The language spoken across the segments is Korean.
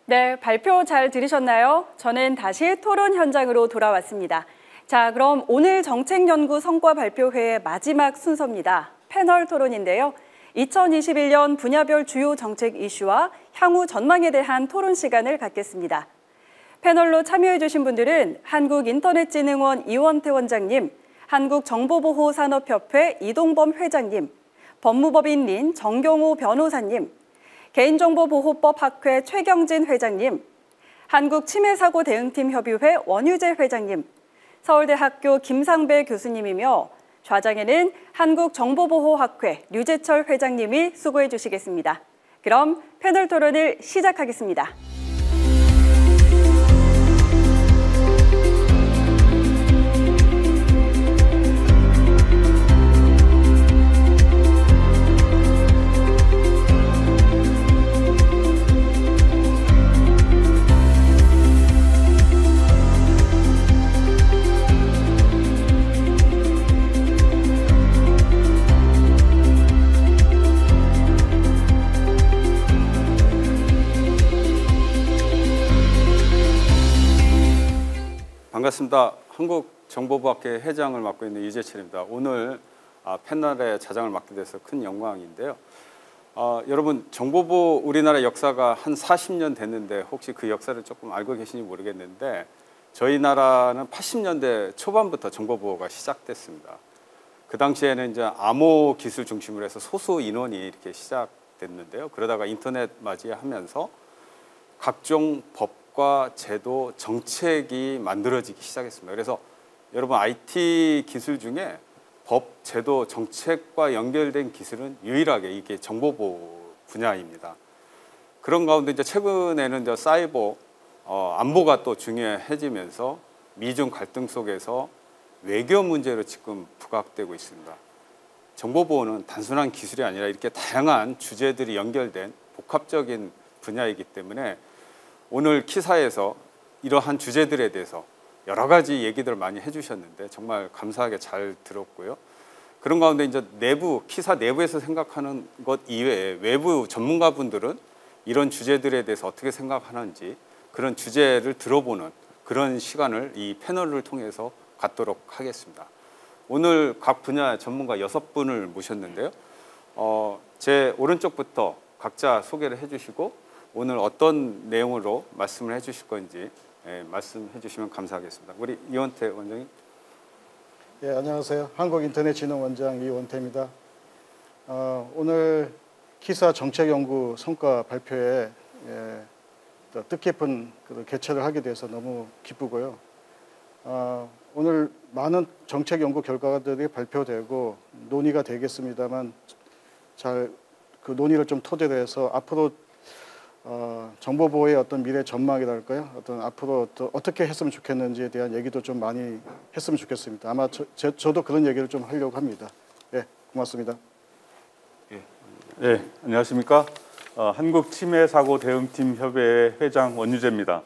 네, 발표 잘 들으셨나요? 저는 다시 토론 현장으로 돌아왔습니다. 자, 그럼 오늘 정책연구 성과 발표회의 마지막 순서입니다. 패널 토론인데요. 2021년 분야별 주요 정책 이슈와 향후 전망에 대한 토론 시간을 갖겠습니다. 패널로 참여해 주신 분들은 한국인터넷진흥원 이원태 원장님, 한국정보보호산업협회 이동범 회장님, 법무법인린 정경호 변호사님, 개인정보보호법학회 최경진 회장님, 한국치매사고대응팀협의회 원유재 회장님, 서울대학교 김상배 교수님이며 좌장에는 한국정보보호학회 류재철 회장님이 수고해 주시겠습니다. 그럼 패널 토론을 시작하겠습니다. 반갑습니다. 한국정보보호학회 회장을 맡고 있는 이재철입니다. 오늘 패널의 자장을 맡게 돼서 큰 영광인데요. 여러분, 정보보호 우리나라 역사가 한 40년 됐는데 혹시 그 역사를 조금 알고 계신지 모르겠는데 저희 나라는 80년대 초반부터 정보보호가 시작됐습니다. 그 당시에는 이제 암호 기술 중심으로 해서 소수 인원이 이렇게 시작됐는데요. 그러다가 인터넷 맞이하면서 각종 법과 제도, 정책이 만들어지기 시작했습니다. 그래서 여러분 IT 기술 중에 법, 제도, 정책과 연결된 기술은 유일하게 이게 정보보호 분야입니다. 그런 가운데 이제 최근에는 이제 사이버 안보가 또 중요해지면서 미중 갈등 속에서 외교 문제로 지금 부각되고 있습니다. 정보보호는 단순한 기술이 아니라 이렇게 다양한 주제들이 연결된 복합적인 분야이기 때문에 오늘 키사에서 이러한 주제들에 대해서 여러 가지 얘기들을 많이 해주셨는데 정말 감사하게 잘 들었고요. 그런 가운데 이제 키사 내부에서 생각하는 것 이외에 외부 전문가분들은 이런 주제들에 대해서 어떻게 생각하는지 그런 주제를 들어보는 그런 시간을 이 패널을 통해서 갖도록 하겠습니다. 오늘 각 분야 전문가 6분을 모셨는데요. 제 오른쪽부터 각자 소개를 해주시고 오늘 어떤 내용으로 말씀을 해주실 건지 말씀해 주시면 감사하겠습니다. 우리 이원태 원장님. 예, 안녕하세요. 한국인터넷진흥원장 이원태입니다. 오늘 키사 정책연구 성과 발표에 뜻깊은 개최를 하게 돼서 너무 기쁘고요. 오늘 많은 정책연구 결과들이 발표되고 논의가 되겠습니다만 잘 그 논의를 좀 토대로 해서 앞으로 정보보호의 어떤 미래 전망이랄까요? 어떤 앞으로 어떻게 했으면 좋겠는지에 대한 얘기도 좀 많이 했으면 좋겠습니다. 아마 저도 그런 얘기를 좀 하려고 합니다. 예, 고맙습니다. 예, 안녕하십니까? 한국치매사고대응팀 협의회 회장 원유재입니다.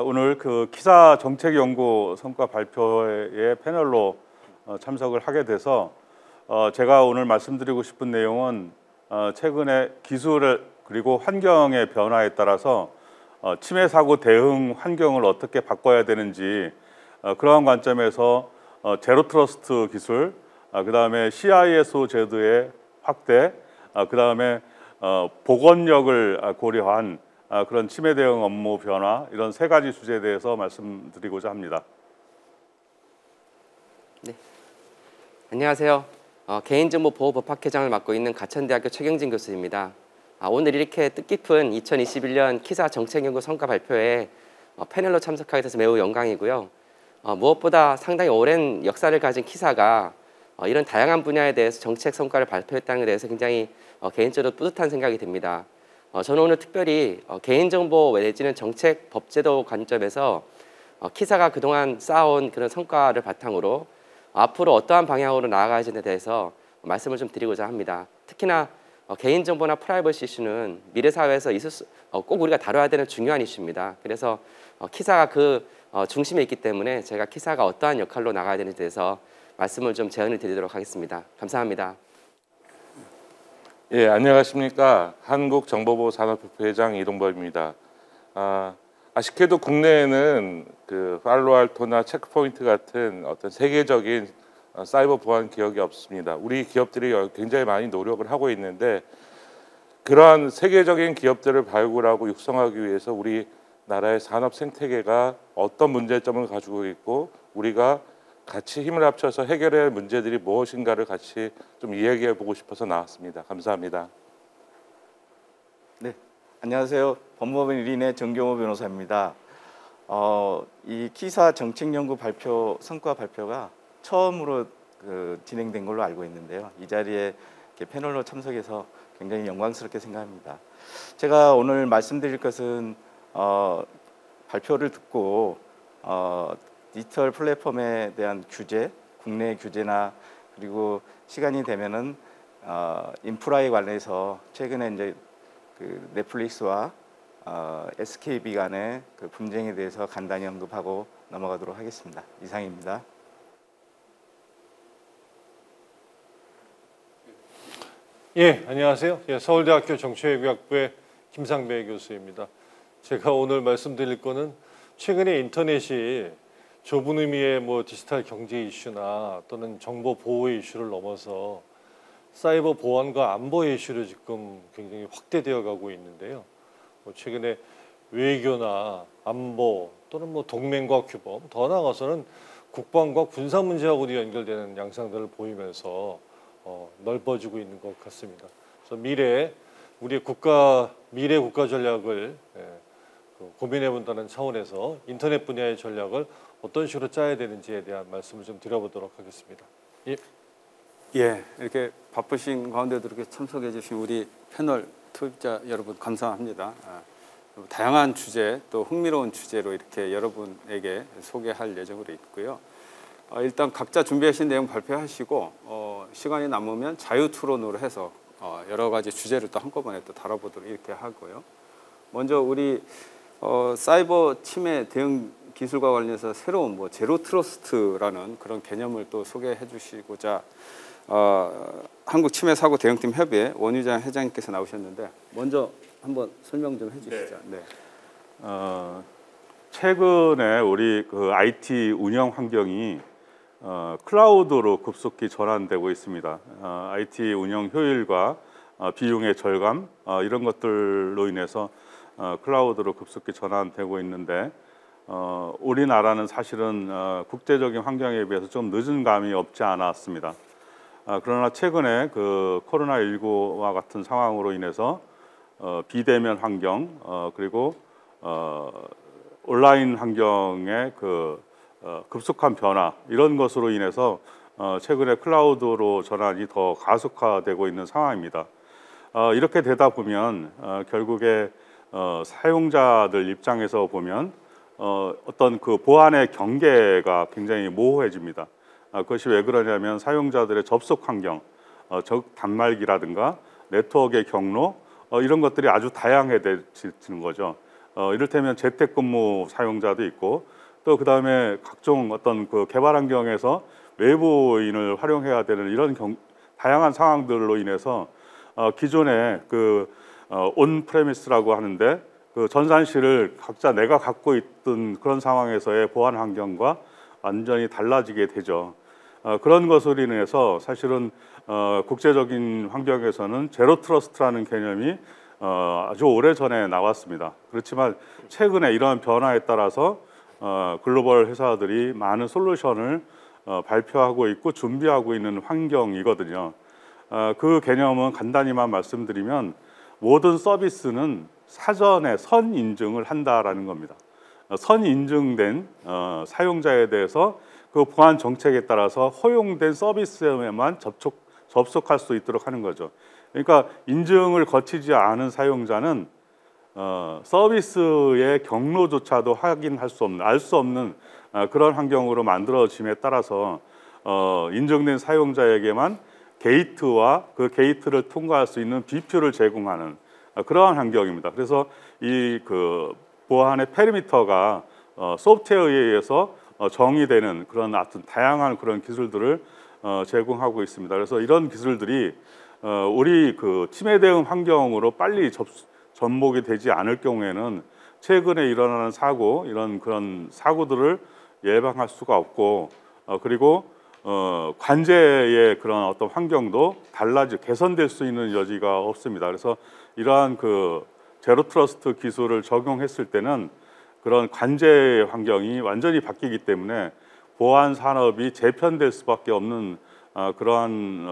오늘 그 키사 정책연구 성과 발표회 패널로 참석을 하게 돼서 제가 오늘 말씀드리고 싶은 내용은 최근에 기술 그리고 환경의 변화에 따라서 치매 사고 대응 환경을 어떻게 바꿔야 되는지 그러한 관점에서 제로 트러스트 기술, 그다음에 CISO 제도의 확대, 그다음에 보건력을 고려한 그런 치매 대응 업무 변화 이런 3가지 주제에 대해서 말씀드리고자 합니다. 네, 안녕하세요. 개인정보보호법학회장을 맡고 있는 가천대학교 최경진 교수입니다. 오늘 이렇게 뜻깊은 2021년 키사 정책연구 성과 발표에 패널로 참석하게 돼서 매우 영광이고요. 무엇보다 상당히 오랜 역사를 가진 키사가 이런 다양한 분야에 대해서 정책 성과를 발표했다는 데 대해서 굉장히 개인적으로 뿌듯한 생각이 듭니다. 저는 오늘 특별히 개인정보 내지는 정책 법제도 관점에서 키사가 그동안 쌓아온 그런 성과를 바탕으로 앞으로 어떠한 방향으로 나아가야 하는지에 대해서 말씀을 좀 드리고자 합니다. 특히나 개인정보나 프라이버시 이슈는 미래 사회에서 꼭 우리가 다뤄야 되는 중요한 이슈입니다. 그래서 키사가 그 중심에 있기 때문에 제가 키사가 어떠한 역할로 나가야 되는지에 대해서 말씀을 좀 제안을 드리도록 하겠습니다. 감사합니다. 예, 안녕하십니까. 한국정보보호산업협회 회장 이동범입니다. 아쉽게도 국내에는 그 팔로알토나 체크포인트 같은 어떤 세계적인 사이버 보안 기업이 없습니다. 우리 기업들이 굉장히 많이 노력을 하고 있는데 그러한 세계적인 기업들을 발굴하고 육성하기 위해서 우리 나라의 산업 생태계가 어떤 문제점을 가지고 있고 우리가 같이 힘을 합쳐서 해결해야 할 문제들이 무엇인가를 같이 좀 이야기해 보고 싶어서 나왔습니다. 감사합니다. 네, 안녕하세요. 법무법인 1인의 정경호 변호사입니다. 이 키사 정책연구 발표 성과 발표가 처음으로 진행된 걸로 알고 있는데요. 이 자리에 이렇게 패널로 참석해서 굉장히 영광스럽게 생각합니다. 제가 오늘 말씀드릴 것은 발표를 듣고 디지털 플랫폼에 대한 규제, 국내 규제나 그리고 시간이 되면은 인프라에 관해서 최근에 이제 그 넷플릭스와 SKB 간의 그 분쟁에 대해서 간단히 언급하고 넘어가도록 하겠습니다. 이상입니다. 예, 안녕하세요. 예, 서울대학교 정치외교학부의 김상배 교수입니다. 제가 오늘 말씀드릴 거는 최근에 인터넷이 좁은 의미의 뭐 디지털 경제 이슈나 또는 정보 보호의 이슈를 넘어서 사이버 보안과 안보의 이슈로 지금 굉장히 확대되어 가고 있는데요. 최근에 외교나 안보 또는 뭐 동맹과 규범, 더 나아가서는 국방과 군사 문제하고도 연결되는 양상들을 보이면서 넓어지고 있는 것 같습니다. 그래서 우리의 미래 국가 전략을 고민해 본다는 차원에서 인터넷 분야의 전략을 어떤 식으로 짜야 되는지에 대한 말씀을 좀 드려보도록 하겠습니다. 예. 예, 이렇게 바쁘신 가운데도 이렇게 참석해 주신 우리 패널 투입자 여러분 감사합니다. 다양한 주제 또 흥미로운 주제로 이렇게 여러분에게 소개할 예정으로 있고요. 일단 각자 준비하신 내용 발표하시고 시간이 남으면 자유 토론으로 해서 여러 가지 주제를 또 한꺼번에 또 다뤄보도록 이렇게 하고요. 먼저 우리 사이버 침해 대응 기술과 관련해서 새로운 뭐 제로 트러스트라는 그런 개념을 또 소개해 주시고자 한국 침해 사고 대응팀 협의회 원유장 회장님께서 나오셨는데 먼저 한번 설명 좀 해주시죠. 네. 최근에 우리 그 IT 운영 환경이 클라우드로 급속히 전환되고 있습니다. IT 운영 효율과 비용의 절감 이런 것들로 인해서 클라우드로 급속히 전환되고 있는데 우리나라는 사실은 국제적인 환경에 비해서 좀 늦은 감이 없지 않았습니다. 그러나 최근에 그 코로나19와 같은 상황으로 인해서 비대면 환경 그리고 온라인 환경의 그 급속한 변화 이런 것으로 인해서 최근에 클라우드로 전환이 더 가속화되고 있는 상황입니다. 이렇게 되다 보면 결국에 사용자들 입장에서 보면 어떤 그 보안의 경계가 굉장히 모호해집니다. 그것이 왜 그러냐면 사용자들의 접속 환경, 단말기라든가 네트워크의 경로 이런 것들이 아주 다양해지는 거죠. 이를테면 재택근무 사용자도 있고 또 그다음에 각종 어떤 그 개발 환경에서 외부인을 활용해야 되는 이런 다양한 상황들로 인해서 기존에 그 온 프레미스라고 하는데 그 전산실을 각자 내가 갖고 있던 그런 상황에서의 보안 환경과 완전히 달라지게 되죠. 그런 것으로 인해서 사실은 국제적인 환경에서는 제로 트러스트라는 개념이 아주 오래전에 나왔습니다. 그렇지만 최근에 이러한 변화에 따라서 글로벌 회사들이 많은 솔루션을 발표하고 있고 준비하고 있는 환경이거든요. 그 개념은 간단히만 말씀드리면 모든 서비스는 사전에 선인증을 한다라는 겁니다. 선인증된 사용자에 대해서 그 보안 정책에 따라서 허용된 서비스에만 접속할 수 있도록 하는 거죠. 그러니까 인증을 거치지 않은 사용자는 서비스의 경로조차도 확인할 수 없는, 알 수 없는 그런 환경으로 만들어짐에 따라서 인증된 사용자에게만 게이트와 그 게이트를 통과할 수 있는 비표를 제공하는 그러한 환경입니다. 그래서 이 그 보안의 페리미터가 소프트웨어에 의해서 정의되는 그런 아주 다양한 그런 기술들을 제공하고 있습니다. 그래서 이런 기술들이 우리 그 침해 대응 환경으로 빨리 접목이 되지 않을 경우에는 최근에 일어나는 사고 이런 그런 사고들을 예방할 수가 없고 그리고 관제의 그런 어떤 환경도 개선될 수 있는 여지가 없습니다. 그래서 이러한 그 제로 트러스트 기술을 적용했을 때는 그런 관제 환경이 완전히 바뀌기 때문에 보안 산업이 재편될 수밖에 없는 그러한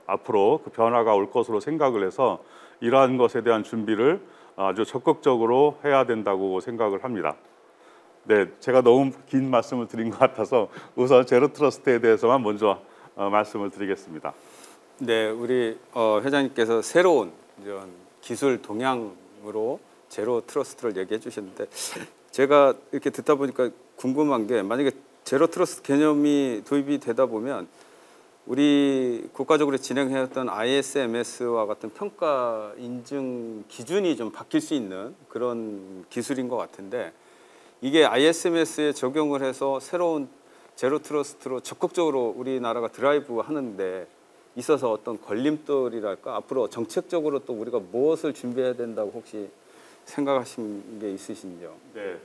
앞으로 그 변화가 올 것으로 생각을 해서 이러한 것에 대한 준비를 아주 적극적으로 해야 된다고 생각을 합니다. 네, 제가 너무 긴 말씀을 드린 것 같아서 우선 제로 트러스트에 대해서만 먼저 말씀을 드리겠습니다. 네, 우리 회장님께서 새로운 이런 기술 동향으로 제로 트러스트를 얘기해 주셨는데 제가 이렇게 듣다 보니까 궁금한 게 만약에 제로 트러스트 개념이 도입이 되다 보면 우리 국가적으로 진행해왔던 ISMS와 같은 평가 인증 기준이 좀 바뀔 수 있는 그런 기술인 것 같은데 이게 ISMS에 적용을 해서 새로운 제로 트러스트로 적극적으로 우리나라가 드라이브 하는데 있어서 어떤 걸림돌이랄까 앞으로 정책적으로 또 우리가 무엇을 준비해야 된다고 혹시 생각하신 게 있으신지요? 네.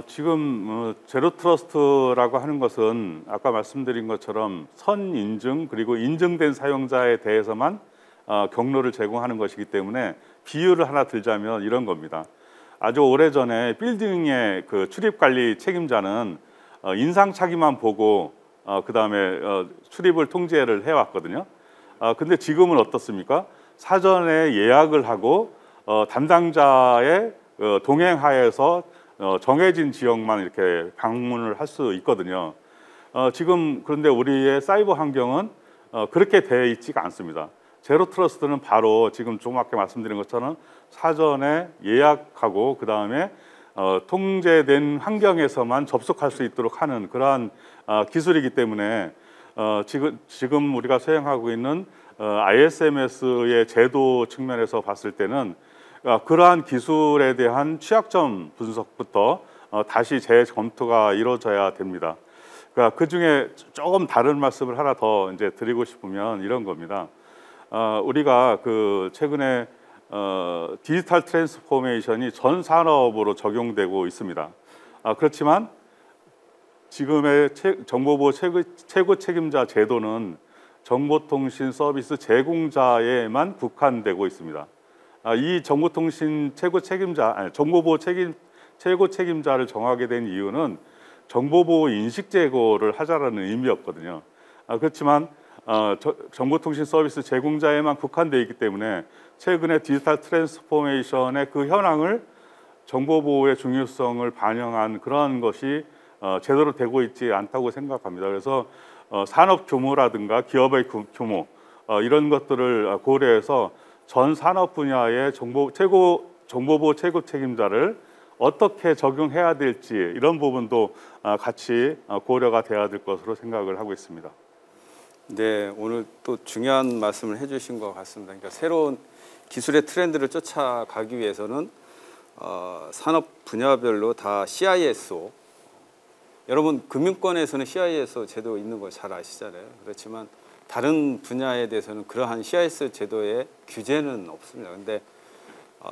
지금 제로 트러스트라고 하는 것은 아까 말씀드린 것처럼 선 인증 그리고 인증된 사용자에 대해서만 경로를 제공하는 것이기 때문에 비유를 하나 들자면 이런 겁니다. 아주 오래전에 빌딩의 그 출입 관리 책임자는 인상착의만 보고 그 다음에 출입을 통제를 해왔거든요. 근데 지금은 어떻습니까? 사전에 예약을 하고 담당자의 동행하에서 정해진 지역만 이렇게 방문을 할 수 있거든요. 지금 그런데 우리의 사이버 환경은 그렇게 되어 있지가 않습니다. 제로 트러스트는 바로 지금 조금 아까 말씀드린 것처럼 사전에 예약하고 그 다음에 통제된 환경에서만 접속할 수 있도록 하는 그러한 기술이기 때문에 지금 우리가 수행하고 있는 ISMS의 제도 측면에서 봤을 때는 그러한 기술에 대한 취약점 분석부터 다시 재검토가 이루어져야 됩니다. 그 중에 조금 다른 말씀을 하나 더 이제 드리고 싶으면 이런 겁니다. 우리가 그 최근에 디지털 트랜스포메이션이 전 산업으로 적용되고 있습니다. 그렇지만 지금의 정보보호 최고 책임자 제도는 정보통신 서비스 제공자에만 국한되고 있습니다. 이 정보통신 정보보호 최고 책임자를 정하게 된 이유는 정보보호 인식 제고를 하자라는 의미였거든요. 그렇지만 정보통신 서비스 제공자에만 국한되어 있기 때문에 최근에 디지털 트랜스포메이션의 그 현황을 정보보호의 중요성을 반영한 그러한 것이 제대로 되고 있지 않다고 생각합니다. 그래서 산업 규모라든가 기업의 규모 이런 것들을 고려해서 전 산업 분야의 정보보호 최고 책임자를 어떻게 적용해야 될지 이런 부분도 같이 고려가 돼야 될 것으로 생각을 하고 있습니다. 네, 오늘 또 중요한 말씀을 해주신 것 같습니다. 그러니까 새로운 기술의 트렌드를 쫓아가기 위해서는 산업 분야별로 다 CISO, 여러분 금융권에서는 CISO 제도 있는 거 잘 아시잖아요. 그렇지만 다른 분야에 대해서는 그러한 CIS 제도의 규제는 없습니다. 그런데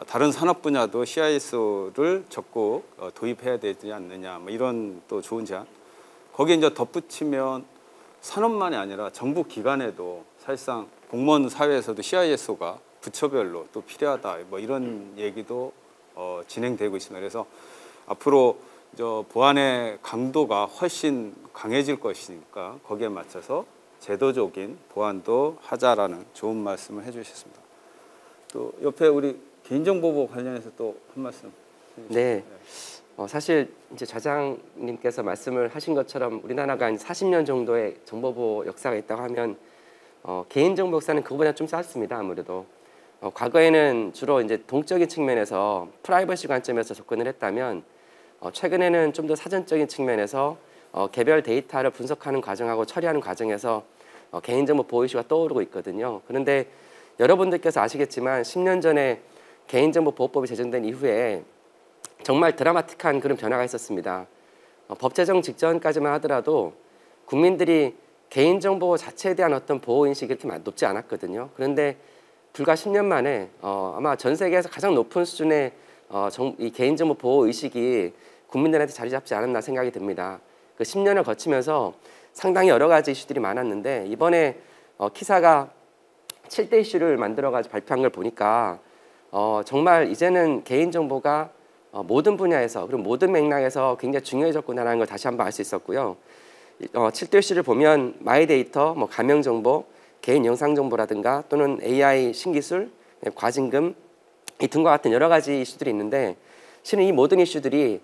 다른 산업 분야도 CISO를 적극 도입해야 되지 않느냐, 뭐 이런 또 좋은 제안. 거기에 이제 덧붙이면 산업만이 아니라 정부 기관에도 사실상 공무원 사회에서도 CISO가 부처별로 또 필요하다, 뭐 이런 얘기도 진행되고 있습니다. 그래서 앞으로 보안의 강도가 훨씬 강해질 것이니까 거기에 맞춰서 제도적인 보완도 하자라는 좋은 말씀을 해주셨습니다. 또 옆에 우리 개인정보보호 관련해서 또 한 말씀. 네. 사실 이제 좌장님께서 말씀을 하신 것처럼 우리나라가 한 40년 정도의 정보보호 역사가 있다고 하면 개인정보 역사는 그거보다 좀 짧습니다. 아무래도 과거에는 주로 이제 동적인 측면에서 프라이버시 관점에서 접근을 했다면 최근에는 좀 더 사전적인 측면에서 개별 데이터를 분석하는 과정하고 처리하는 과정에서 개인정보 보호 이슈가 떠오르고 있거든요. 그런데 여러분들께서 아시겠지만 10년 전에 개인정보 보호법이 제정된 이후에 정말 드라마틱한 그런 변화가 있었습니다. 법 제정 직전까지만 하더라도 국민들이 개인정보 자체에 대한 어떤 보호인식이 그렇게 높지 않았거든요. 그런데 불과 10년 만에 아마 전 세계에서 가장 높은 수준의 이 개인정보 보호 의식이 국민들한테 자리 잡지 않았나 생각이 듭니다. 그 10년을 거치면서 상당히 여러 가지 이슈들이 많았는데 이번에 키사가 7대 이슈를 만들어가지고 발표한 걸 보니까 정말 이제는 개인정보가 모든 분야에서 그리고 모든 맥락에서 굉장히 중요해졌구나라는 걸 다시 한번 알 수 있었고요. 7대 이슈를 보면 마이데이터, 뭐 가명정보, 개인 영상정보라든가 또는 AI 신기술, 과징금 이 등과 같은 여러 가지 이슈들이 있는데 실은 이 모든 이슈들이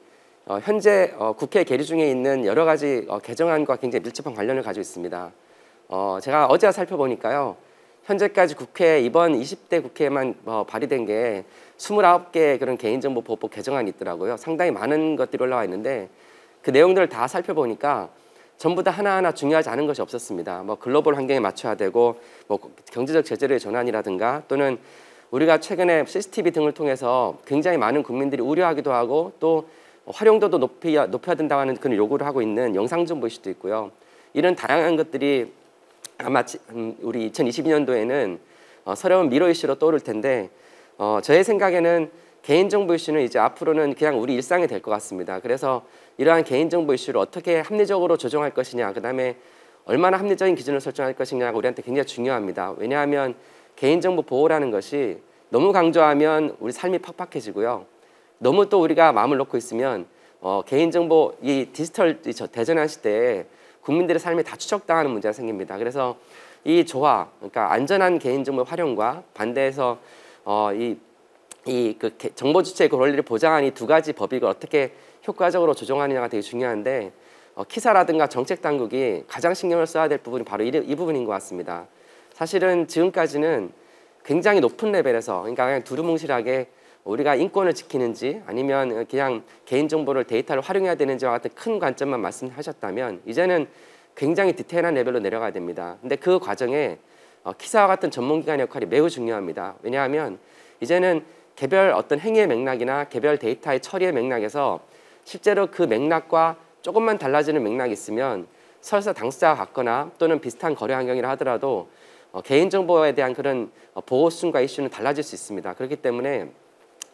현재 국회 계류 중에 있는 여러 가지 개정안과 굉장히 밀접한 관련을 가지고 있습니다. 제가 어제 살펴보니까요. 현재까지 국회 이번 20대 국회에만 발의된 게 29개 그런 개인정보보호법 개정안이 있더라고요. 상당히 많은 것들이 올라와 있는데 그 내용들을 다 살펴보니까 전부 다 하나하나 중요하지 않은 것이 없었습니다. 뭐 글로벌 환경에 맞춰야 되고 뭐 경제적 제재의 전환이라든가 또는 우리가 최근에 CCTV 등을 통해서 굉장히 많은 국민들이 우려하기도 하고 또 활용도도 높여야 된다고 하는 그런 요구를 하고 있는 영상정보 이슈도 있고요. 이런 다양한 것들이 아마 우리 2022년도에는 새로운 미래 이슈로 떠오를 텐데 저의 생각에는 개인정보 이슈는 이제 앞으로는 그냥 우리 일상이 될 것 같습니다. 그래서 이러한 개인정보 이슈를 어떻게 합리적으로 조정할 것이냐, 그다음에 얼마나 합리적인 기준을 설정할 것이냐가 우리한테 굉장히 중요합니다. 왜냐하면 개인정보 보호라는 것이 너무 강조하면 우리 삶이 팍팍해지고요. 너무 또 우리가 마음을 놓고 있으면 개인정보 이 디지털 대전환 시대에 국민들의 삶이 다 추적당하는 문제가 생깁니다. 그래서 이 조화, 그러니까 안전한 개인정보 활용과 반대해서 그 정보 주체의 권리를 보장하는 이 두 가지 법이 어떻게 효과적으로 조정하느냐가 되게 중요한데 키사라든가 정책 당국이 가장 신경을 써야 될 부분이 바로 이 부분인 것 같습니다. 사실은 지금까지는 굉장히 높은 레벨에서 그러니까 그냥 두루뭉실하게 우리가 인권을 지키는지 아니면 그냥 개인정보를 데이터를 활용해야 되는지와 같은 큰 관점만 말씀하셨다면 이제는 굉장히 디테일한 레벨로 내려가야 됩니다. 근데 그 과정에 키사와 같은 전문기관의 역할이 매우 중요합니다. 왜냐하면 이제는 개별 어떤 행위의 맥락이나 개별 데이터의 처리의 맥락에서 실제로 그 맥락과 조금만 달라지는 맥락이 있으면 설사 당사자가 같거나 또는 비슷한 거래 환경이라 하더라도 개인정보에 대한 그런 보호 수준과 이슈는 달라질 수 있습니다. 그렇기 때문에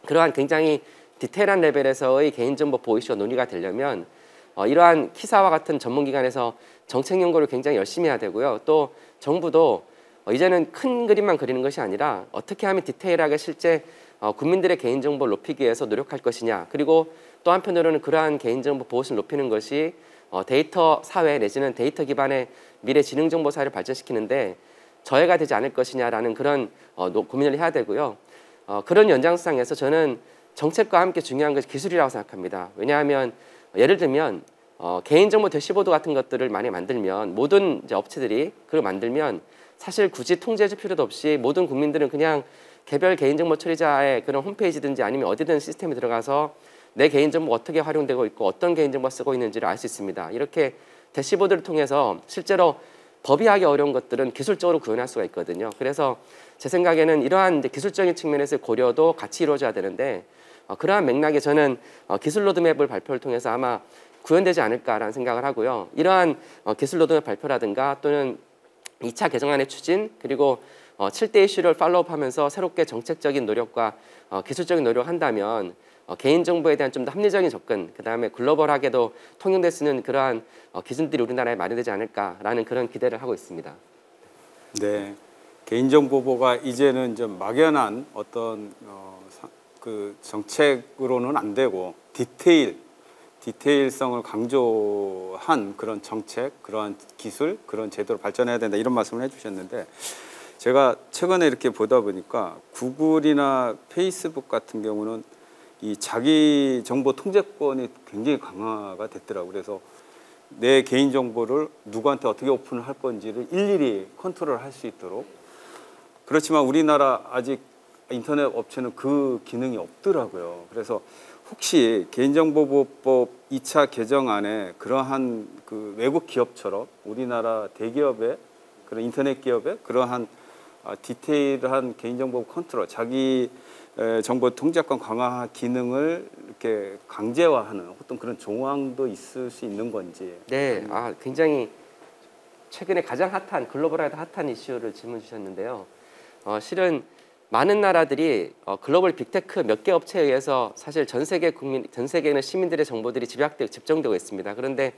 그러한 굉장히 디테일한 레벨에서의 개인정보 보호 이슈가 논의가 되려면 이러한 키사와 같은 전문기관에서 정책 연구를 굉장히 열심히 해야 되고요. 또 정부도 이제는 큰 그림만 그리는 것이 아니라 어떻게 하면 디테일하게 실제 국민들의 개인정보를 높이기 위해서 노력할 것이냐, 그리고 또 한편으로는 그러한 개인정보 보호를 높이는 것이 데이터 사회 내지는 데이터 기반의 미래 지능정보 사회를 발전시키는데 저해가 되지 않을 것이냐라는 그런 고민을 해야 되고요. 그런 연장상에서 저는 정책과 함께 중요한 것이 기술이라고 생각합니다. 왜냐하면 예를 들면 개인정보 대시보드 같은 것들을 많이 만들면 모든 이제 업체들이 그걸 만들면 사실 굳이 통제해줄 필요도 없이 모든 국민들은 그냥 개별 개인정보 처리자의 그런 홈페이지든지 아니면 어디든 시스템에 들어가서 내 개인정보가 어떻게 활용되고 있고 어떤 개인정보가 쓰고 있는지를 알 수 있습니다. 이렇게 대시보드를 통해서 실제로 법이하기 어려운 것들은 기술적으로 구현할 수가 있거든요. 그래서 제 생각에는 이러한 이제 기술적인 측면에서의 고려도 같이 이루어져야 되는데 그러한 맥락에 저는 기술 로드맵을 발표를 통해서 아마 구현되지 않을까라는 생각을 하고요. 이러한 기술 로드맵 발표라든가 또는 2차 개정안의 추진 그리고 7대 이슈를 팔로우업하면서 새롭게 정책적인 노력과 기술적인 노력을 한다면 개인정보에 대한 좀 더 합리적인 접근, 그다음에 글로벌하게도 통용될 수 있는 그러한 기준들이 우리나라에 마련되지 않을까라는 그런 기대를 하고 있습니다. 네, 개인정보 보호가 이제는 좀 막연한 어떤 그 정책으로는 안 되고 디테일성을 강조한 그런 정책, 그러한 기술, 그런 제도로 발전해야 된다 이런 말씀을 해주셨는데 제가 최근에 이렇게 보다 보니까 구글이나 페이스북 같은 경우는 이 자기 정보 통제권이 굉장히 강화가 됐더라고요. 그래서 내 개인 정보를 누구한테 어떻게 오픈을 할 건지를 일일이 컨트롤할 수 있도록. 그렇지만 우리나라 아직 인터넷 업체는 그 기능이 없더라고요. 그래서 혹시 개인정보보호법 2차 개정안에 그러한 그 외국 기업처럼 우리나라 대기업의 그런 인터넷 기업의 그러한 디테일한 개인정보 컨트롤, 자기 정보 통제권 강화 기능을 이렇게 강제화하는 어떤 그런 조항도 있을 수 있는 건지. 네, 굉장히 최근에 가장 핫한 글로벌하게 핫한 이슈를 질문 주셨는데요. 실은 많은 나라들이 글로벌 빅테크 몇 개 업체에 의해서 사실 전 세계는 시민들의 정보들이 집중되고 있습니다. 그런데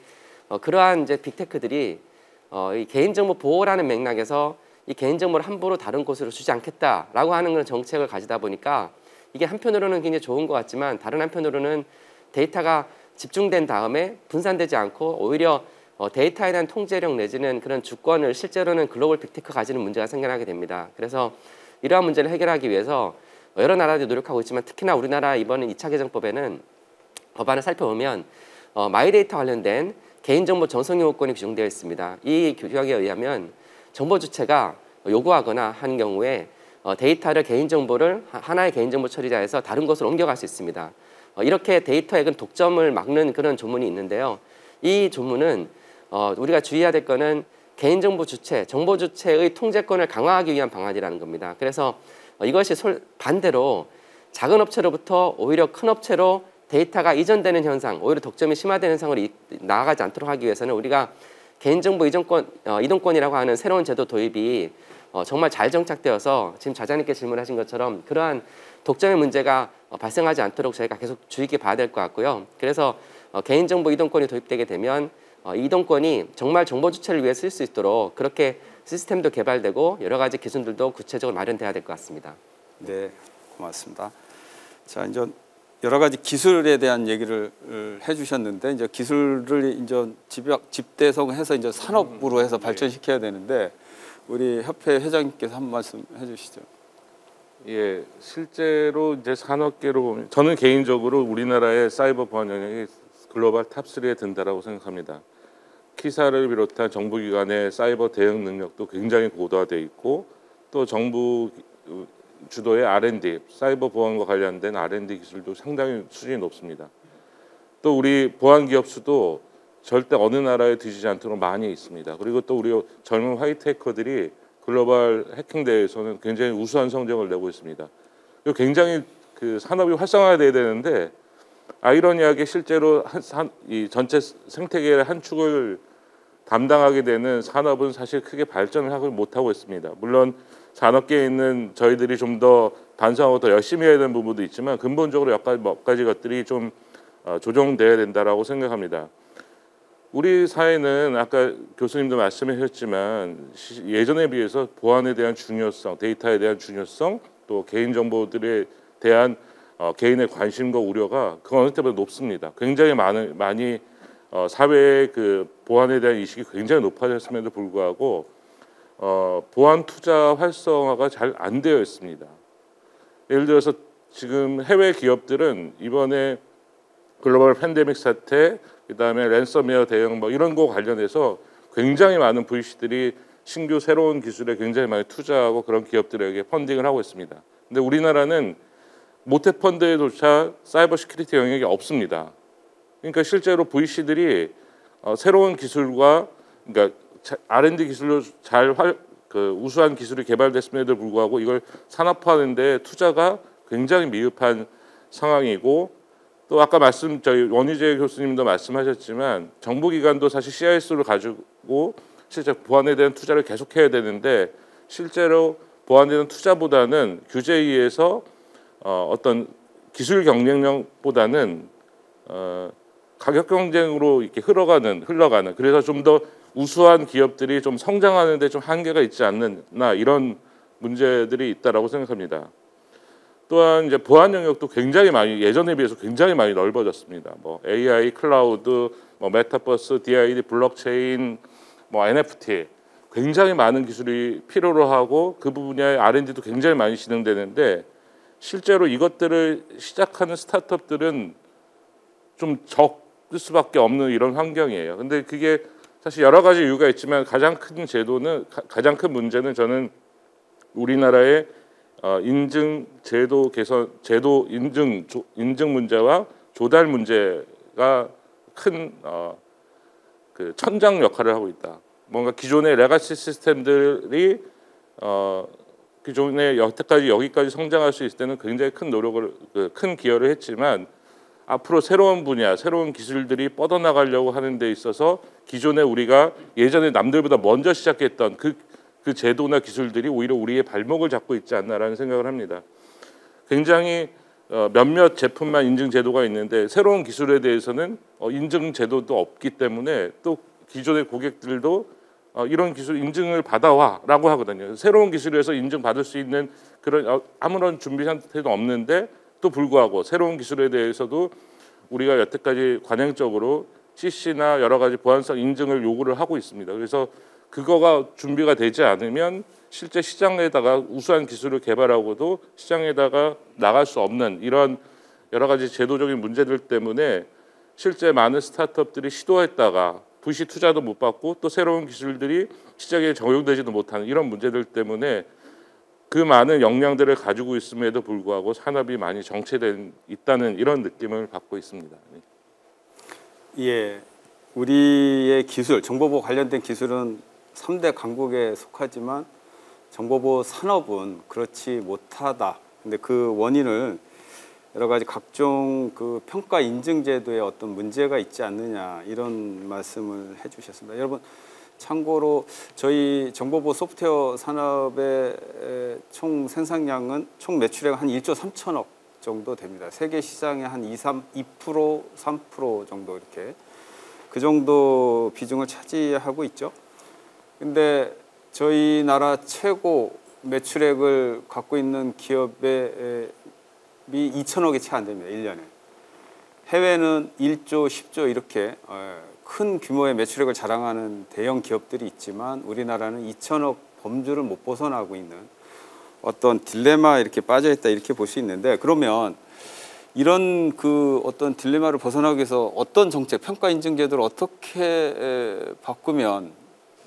그러한 이제 빅테크들이 이 개인정보 보호라는 맥락에서 이 개인정보를 함부로 다른 곳으로 주지 않겠다라고 하는 그런 정책을 가지다 보니까 이게 한편으로는 굉장히 좋은 것 같지만 다른 한편으로는 데이터가 집중된 다음에 분산되지 않고 오히려 데이터에 대한 통제력 내지는 그런 주권을 실제로는 글로벌 빅테크가 가지는 문제가 생겨나게 됩니다. 그래서 이러한 문제를 해결하기 위해서 여러 나라들이 노력하고 있지만 특히나 우리나라 이번 2차 개정법에는 법안을 살펴보면 마이데이터 관련된 개인정보 전송 요구권이 규정되어 있습니다. 이 규정에 의하면 정보 주체가 요구하거나 하는 경우에 데이터를 개인정보를 하나의 개인정보 처리자에서 다른 곳으로 옮겨갈 수 있습니다. 이렇게 데이터의 독점을 막는 그런 조문이 있는데요. 이 조문은 우리가 주의해야 될 거는 개인정보 주체, 정보 주체의 통제권을 강화하기 위한 방안이라는 겁니다. 그래서 이것이 반대로 작은 업체로부터 오히려 큰 업체로 데이터가 이전되는 현상, 오히려 독점이 심화되는 현상으로 나아가지 않도록 하기 위해서는 우리가 개인정보 이동권이라고 하는 새로운 제도 도입이 정말 잘 정착되어서 지금 자장님께 질문하신 것처럼 그러한 독점의 문제가 발생하지 않도록 저희가 계속 주의 깊게 봐야 될 것 같고요. 그래서 개인정보 이동권이 도입되게 되면 이동권이 정말 정보 주체를 위해 쓸 수 있도록 그렇게 시스템도 개발되고 여러 가지 기준들도 구체적으로 마련돼야 될 것 같습니다. 네, 고맙습니다. 자, 이제 여러 가지 기술에 대한 얘기를 해주셨는데 이제 기술을 이제 집대성해서 이제 산업으로 해서 발전시켜야 되는데 우리 협회 회장님께서 한 말씀 해주시죠. 예, 실제로 이제 산업계로 보면 저는 개인적으로 우리나라의 사이버 보안 영역이 글로벌 탑3에 든다라고 생각합니다. 키사를 비롯한 정부기관의 사이버 대응 능력도 굉장히 고도화되어 있고 또 정부 주도의 R&D, 사이버 보안과 관련된 R&D 기술도 상당히 수준이 높습니다. 또 우리 보안 기업 수도 절대 어느 나라에 뒤지지 않도록 많이 있습니다. 그리고 또 우리 젊은 화이트 해커들이 글로벌 해킹 대회에서는 굉장히 우수한 성적을 내고 있습니다. 굉장히 그 산업이 활성화돼야 되는데 아이러니하게 실제로 이 전체 생태계의 한 축을 담당하게 되는 산업은 사실 크게 발전을 하고 못하고 있습니다. 물론 산업계에 있는 저희들이 좀 더 반성하고 더 열심히 해야 되는 부분도 있지만 근본적으로 몇 가지 것들이 좀 조정돼야 된다라고 생각합니다. 우리 사회는 아까 교수님도 말씀해 주셨지만 예전에 비해서 보안에 대한 중요성, 데이터에 대한 중요성, 또 개인정보들에 대한 개인의 관심과 우려가 그 어느 때보다 높습니다. 굉장히 많이 사회의 그 보안에 대한 인식이 굉장히 높아졌음에도 불구하고 보안 투자 활성화가 잘 안 되어 있습니다. 예를 들어서 지금 해외 기업들은 이번에 글로벌 팬데믹 사태, 그다음에 랜섬웨어 대응 이런 거 관련해서 굉장히 많은 VC들이 신규 새로운 기술에 굉장히 많이 투자하고 그런 기업들에게 펀딩을 하고 있습니다. 근데 우리나라는 모태 펀드에조차 사이버 시큐리티 영역이 없습니다. 그러니까 실제로 VC들이 새로운 기술과 그러니까 R&D 기술로 우수한 기술이 개발됐음에도 불구하고 이걸 산업화하는 데 투자가 굉장히 미흡한 상황이고 또 아까 저희 원희재 교수님도 말씀하셨지만 정보기관도 사실 CIS를 가지고 실제 보안에 대한 투자를 계속해야 되는데 실제로 보안에 대한 투자보다는 규제에 의해서 어떤 기술 경쟁력보다는 가격 경쟁으로 이렇게 흘러가는 그래서 좀 더 우수한 기업들이 좀 성장하는 데 좀 한계가 있지 않나 이런 문제들이 있다라고 생각합니다. 또한 이제 보안 영역도 굉장히 많이 예전에 비해서 굉장히 많이 넓어졌습니다. AI, 클라우드, 메타버스, DID, 블록체인, NFT 굉장히 많은 기술이 필요로 하고 그 분야의 R&D도 굉장히 많이 진행되는데 실제로 이것들을 시작하는 스타트업들은 좀 적을 수밖에 없는 이런 환경이에요. 근데 그게 사실 여러 가지 이유가 있지만 가장 큰 문제는 저는 우리나라의 인증 제도 개선, 제도 인증 문제와 조달 문제가 큰 그 천장 역할을 하고 있다. 뭔가 기존의 레가시 시스템들이 기존에 여태까지 여기까지 성장할 수 있을 때는 굉장히 큰 노력을 큰 기여를 했지만 앞으로 새로운 분야, 새로운 기술들이 뻗어나가려고 하는 데 있어서 기존에 우리가 예전에 남들보다 먼저 시작했던 그 그 제도나 기술들이 오히려 우리의 발목을 잡고 있지 않나라는 생각을 합니다. 굉장히 몇몇 제품만 인증 제도가 있는데 새로운 기술에 대해서는 인증 제도도 없기 때문에 또 기존의 고객들도 이런 기술 인증을 받아와라고 하거든요. 새로운 기술에서 인증받을 수 있는 그런 아무런 준비 상태도 없는데 또 불구하고 새로운 기술에 대해서도 우리가 여태까지 관행적으로 CC나 여러 가지 보안성 인증을 요구를 하고 있습니다. 그래서 그거가 준비가 되지 않으면 실제 시장에다가 우수한 기술을 개발하고도 시장에다가 나갈 수 없는 이런 여러 가지 제도적인 문제들 때문에 실제 많은 스타트업들이 시도했다가 VC 투자도 못 받고 또 새로운 기술들이 시장에 적용되지도 못하는 이런 문제들 때문에 그 많은 역량들을 가지고 있음에도 불구하고 산업이 많이 정체돼 있다는 이런 느낌을 받고 있습니다. 예, 우리의 기술, 정보보호 관련된 기술은 3대 강국에 속하지만 정보보호 산업은 그렇지 못하다. 근데 그 원인을 여러 가지 각종 그 평가 인증 제도에 어떤 문제가 있지 않느냐 이런 말씀을 해주셨습니다. 여러분 참고로 저희 정보보호 소프트웨어 산업의 총 생산량은 총 매출액 한 1조 3천억 정도 됩니다. 세계 시장의 한 2%, 3% 정도 이렇게 그 정도 비중을 차지하고 있죠. 근데 저희 나라 최고 매출액을 갖고 있는 기업의 2천억이 채 안 됩니다. 1년에. 해외는 1조, 10조 이렇게 큰 규모의 매출액을 자랑하는 대형 기업들이 있지만 우리나라는 2천억 범주를 못 벗어나고 있는 어떤 딜레마 이렇게 빠져 있다 이렇게 볼 수 있는데 그러면 이런 그 어떤 딜레마를 벗어나기 위해서 어떤 정책, 평가 인증 제도를 어떻게 바꾸면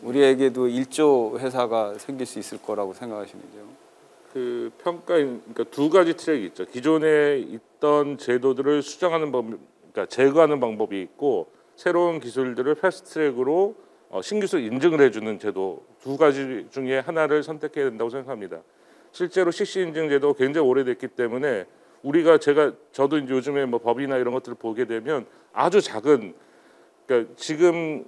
우리에게도 1조 회사가 생길 수 있을 거라고 생각하시는지요? 그 그러니까 두 가지 트랙이 있죠. 기존에 있던 제도들을 수정하는 그러니까 제거하는 방법이 있고 새로운 기술들을 패스트 트랙으로 신기술 인증을 해주는 제도 두 가지 중에 하나를 선택해야 된다고 생각합니다. 실제로 CC 인증 제도가 굉장히 오래됐기 때문에 저도 이제 요즘에 뭐 법이나 이런 것들을 보게 되면 아주 작은 그러니까 지금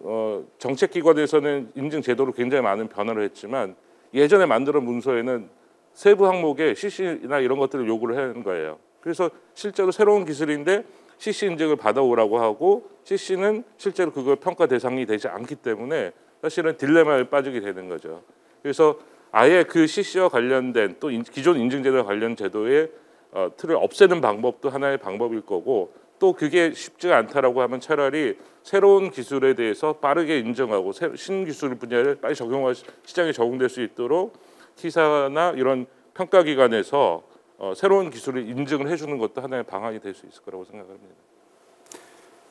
정책기관에서는 인증 제도로 굉장히 많은 변화를 했지만 예전에 만들어 문서에는 세부 항목에 CC나 이런 것들을 요구를 하는 거예요. 그래서 실제로 새로운 기술인데 CC 인증을 받아오라고 하고 CC는 실제로 그걸 평가 대상이 되지 않기 때문에 사실은 딜레마에 빠지게 되는 거죠. 그래서 아예 그 CC와 관련된 또 기존 인증제도와 관련 제도의 틀을 없애는 방법도 하나의 방법일 거고 또 그게 쉽지가 않다라고 하면 차라리 새로운 기술에 대해서 빠르게 인정하고 신기술 분야를 빨리 시장에 적용될 수 있도록 T사나 이런 평가기관에서 새로운 기술을 인증을 해주는 것도 하나의 방안이 될 수 있을 거라고 생각합니다.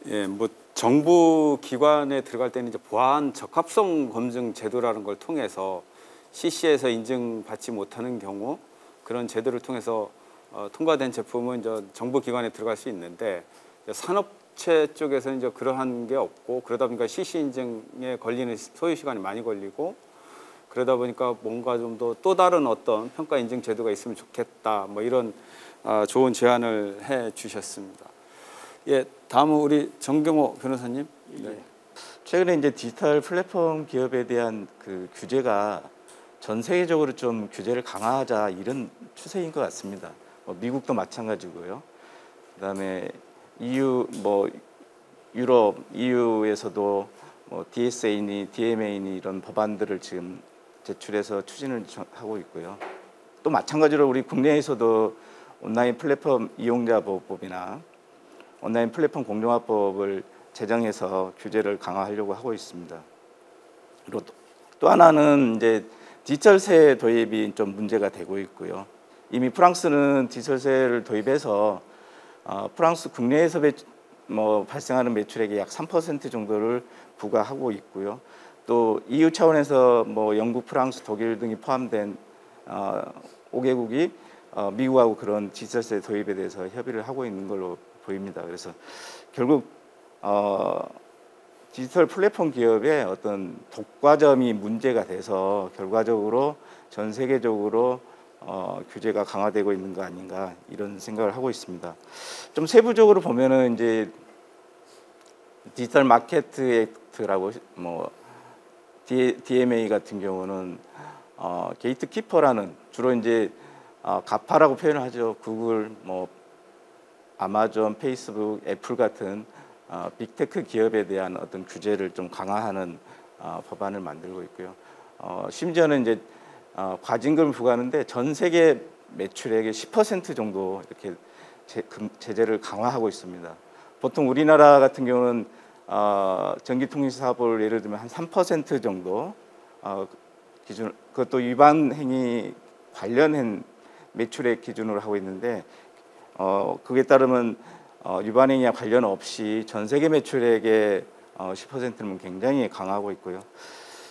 예, 뭐 정부 기관에 들어갈 때는 이제 보안 적합성 검증 제도라는 걸 통해서 CC에서 인증받지 못하는 경우 그런 제도를 통해서 통과된 제품은 이제 정부 기관에 들어갈 수 있는데 산업체 쪽에서는 이제 그러한 게 없고 그러다 보니까 CC 인증에 걸리는 소요 시간이 많이 걸리고 그러다 보니까 뭔가 좀 더 또 다른 어떤 평가 인증 제도가 있으면 좋겠다 뭐 이런 좋은 제안을 해 주셨습니다. 예, 다음은 우리 정경호 변호사님. 네. 최근에 이제 디지털 플랫폼 기업에 대한 그 규제가 전 세계적으로 좀 규제를 강화하자 이런 추세인 것 같습니다. 미국도 마찬가지고요. 그다음에 EU 유럽 EU에서도 DSA니 DMA니 이런 법안들을 지금 제출해서 추진을 하고 있고요. 또 마찬가지로 우리 국내에서도 온라인 플랫폼 이용자 보호법이나 온라인 플랫폼 공정화법을 제정해서 규제를 강화하려고 하고 있습니다. 그리고 또 하나는 이제 디지털세 도입이 좀 문제가 되고 있고요. 이미 프랑스는 디지털세를 도입해서 프랑스 국내에서 발생하는 매출액의 약 3% 정도를 부과하고 있고요. 또 EU 차원에서 영국, 프랑스, 독일 등이 포함된 5개국이 미국하고 그런 디지털세 도입에 대해서 협의를 하고 있는 걸로 보입니다. 그래서 결국 디지털 플랫폼 기업의 어떤 독과점이 문제가 돼서 결과적으로 전 세계적으로 규제가 강화되고 있는 거 아닌가 이런 생각을 하고 있습니다. 좀 세부적으로 보면은 이제 디지털 마케트 액트라고 DMA 같은 경우는 게이트키퍼라는 주로 이제 가파라고 표현을 하죠. 구글, 뭐 아마존, 페이스북, 애플 같은 빅테크 기업에 대한 어떤 규제를 좀 강화하는 법안을 만들고 있고요. 심지어는 이제 과징금을 부과하는데 전 세계 매출액의 10% 정도 이렇게 제재를 강화하고 있습니다. 보통 우리나라 같은 경우는 전기통신 사업을 예를 들면 한 3% 정도 기준, 그것도 위반 행위 관련한 매출액 기준으로 하고 있는데 그에 따르면 위반 행위와 관련 없이 전 세계 매출액의 10%는 굉장히 강화하고 있고요.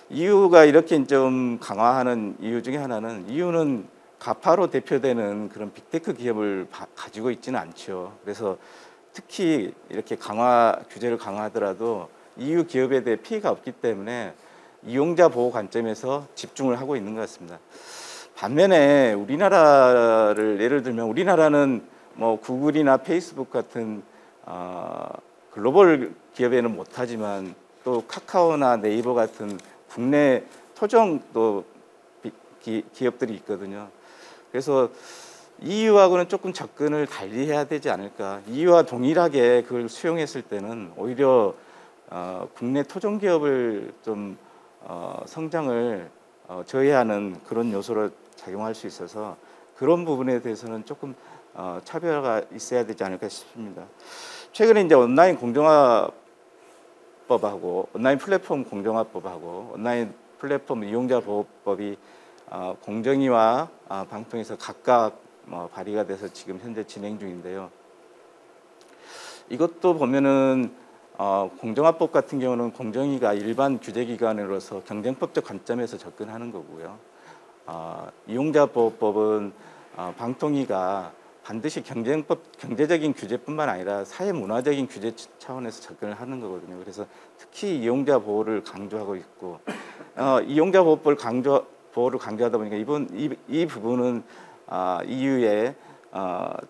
이유가 이렇게 좀 강화하는 이유 중에 하나는 이유는 가파로 대표되는 그런 빅테크 기업을 가지고 있지는 않죠. 그래서 특히 이렇게 규제를 강화하더라도 EU 기업에 대해 피해가 없기 때문에 이용자 보호 관점에서 집중을 하고 있는 것 같습니다. 반면에 우리나라를 예를 들면 우리나라는 뭐 구글이나 페이스북 같은 글로벌 기업에는 못하지만 또 카카오나 네이버 같은 국내 토종 또 기업들이 있거든요. 그래서 EU하고는 조금 접근을 달리 해야 되지 않을까. EU와 동일하게 그걸 수용했을 때는 오히려 국내 토종 기업을 좀 성장을 저해하는 그런 요소로 작용할 수 있어서 그런 부분에 대해서는 조금 차별화가 있어야 되지 않을까 싶습니다. 최근에 이제 온라인 공정화법하고 온라인 플랫폼 공정화법하고 온라인 플랫폼 이용자 보호법이 공정위와 방통위에서 각각 발의가 돼서 지금 현재 진행 중인데요. 이것도 보면은 공정화법 같은 경우는 공정위가 일반 규제기관으로서 경쟁법적 관점에서 접근하는 거고요. 이용자보호법은 방통위가 반드시 경제적인 규제뿐만 아니라 사회문화적인 규제 차원에서 접근을 하는 거거든요. 그래서 특히 이용자 보호를 강조하고 있고 이용자 보호를 강조하다 보니까 이 부분은 EU의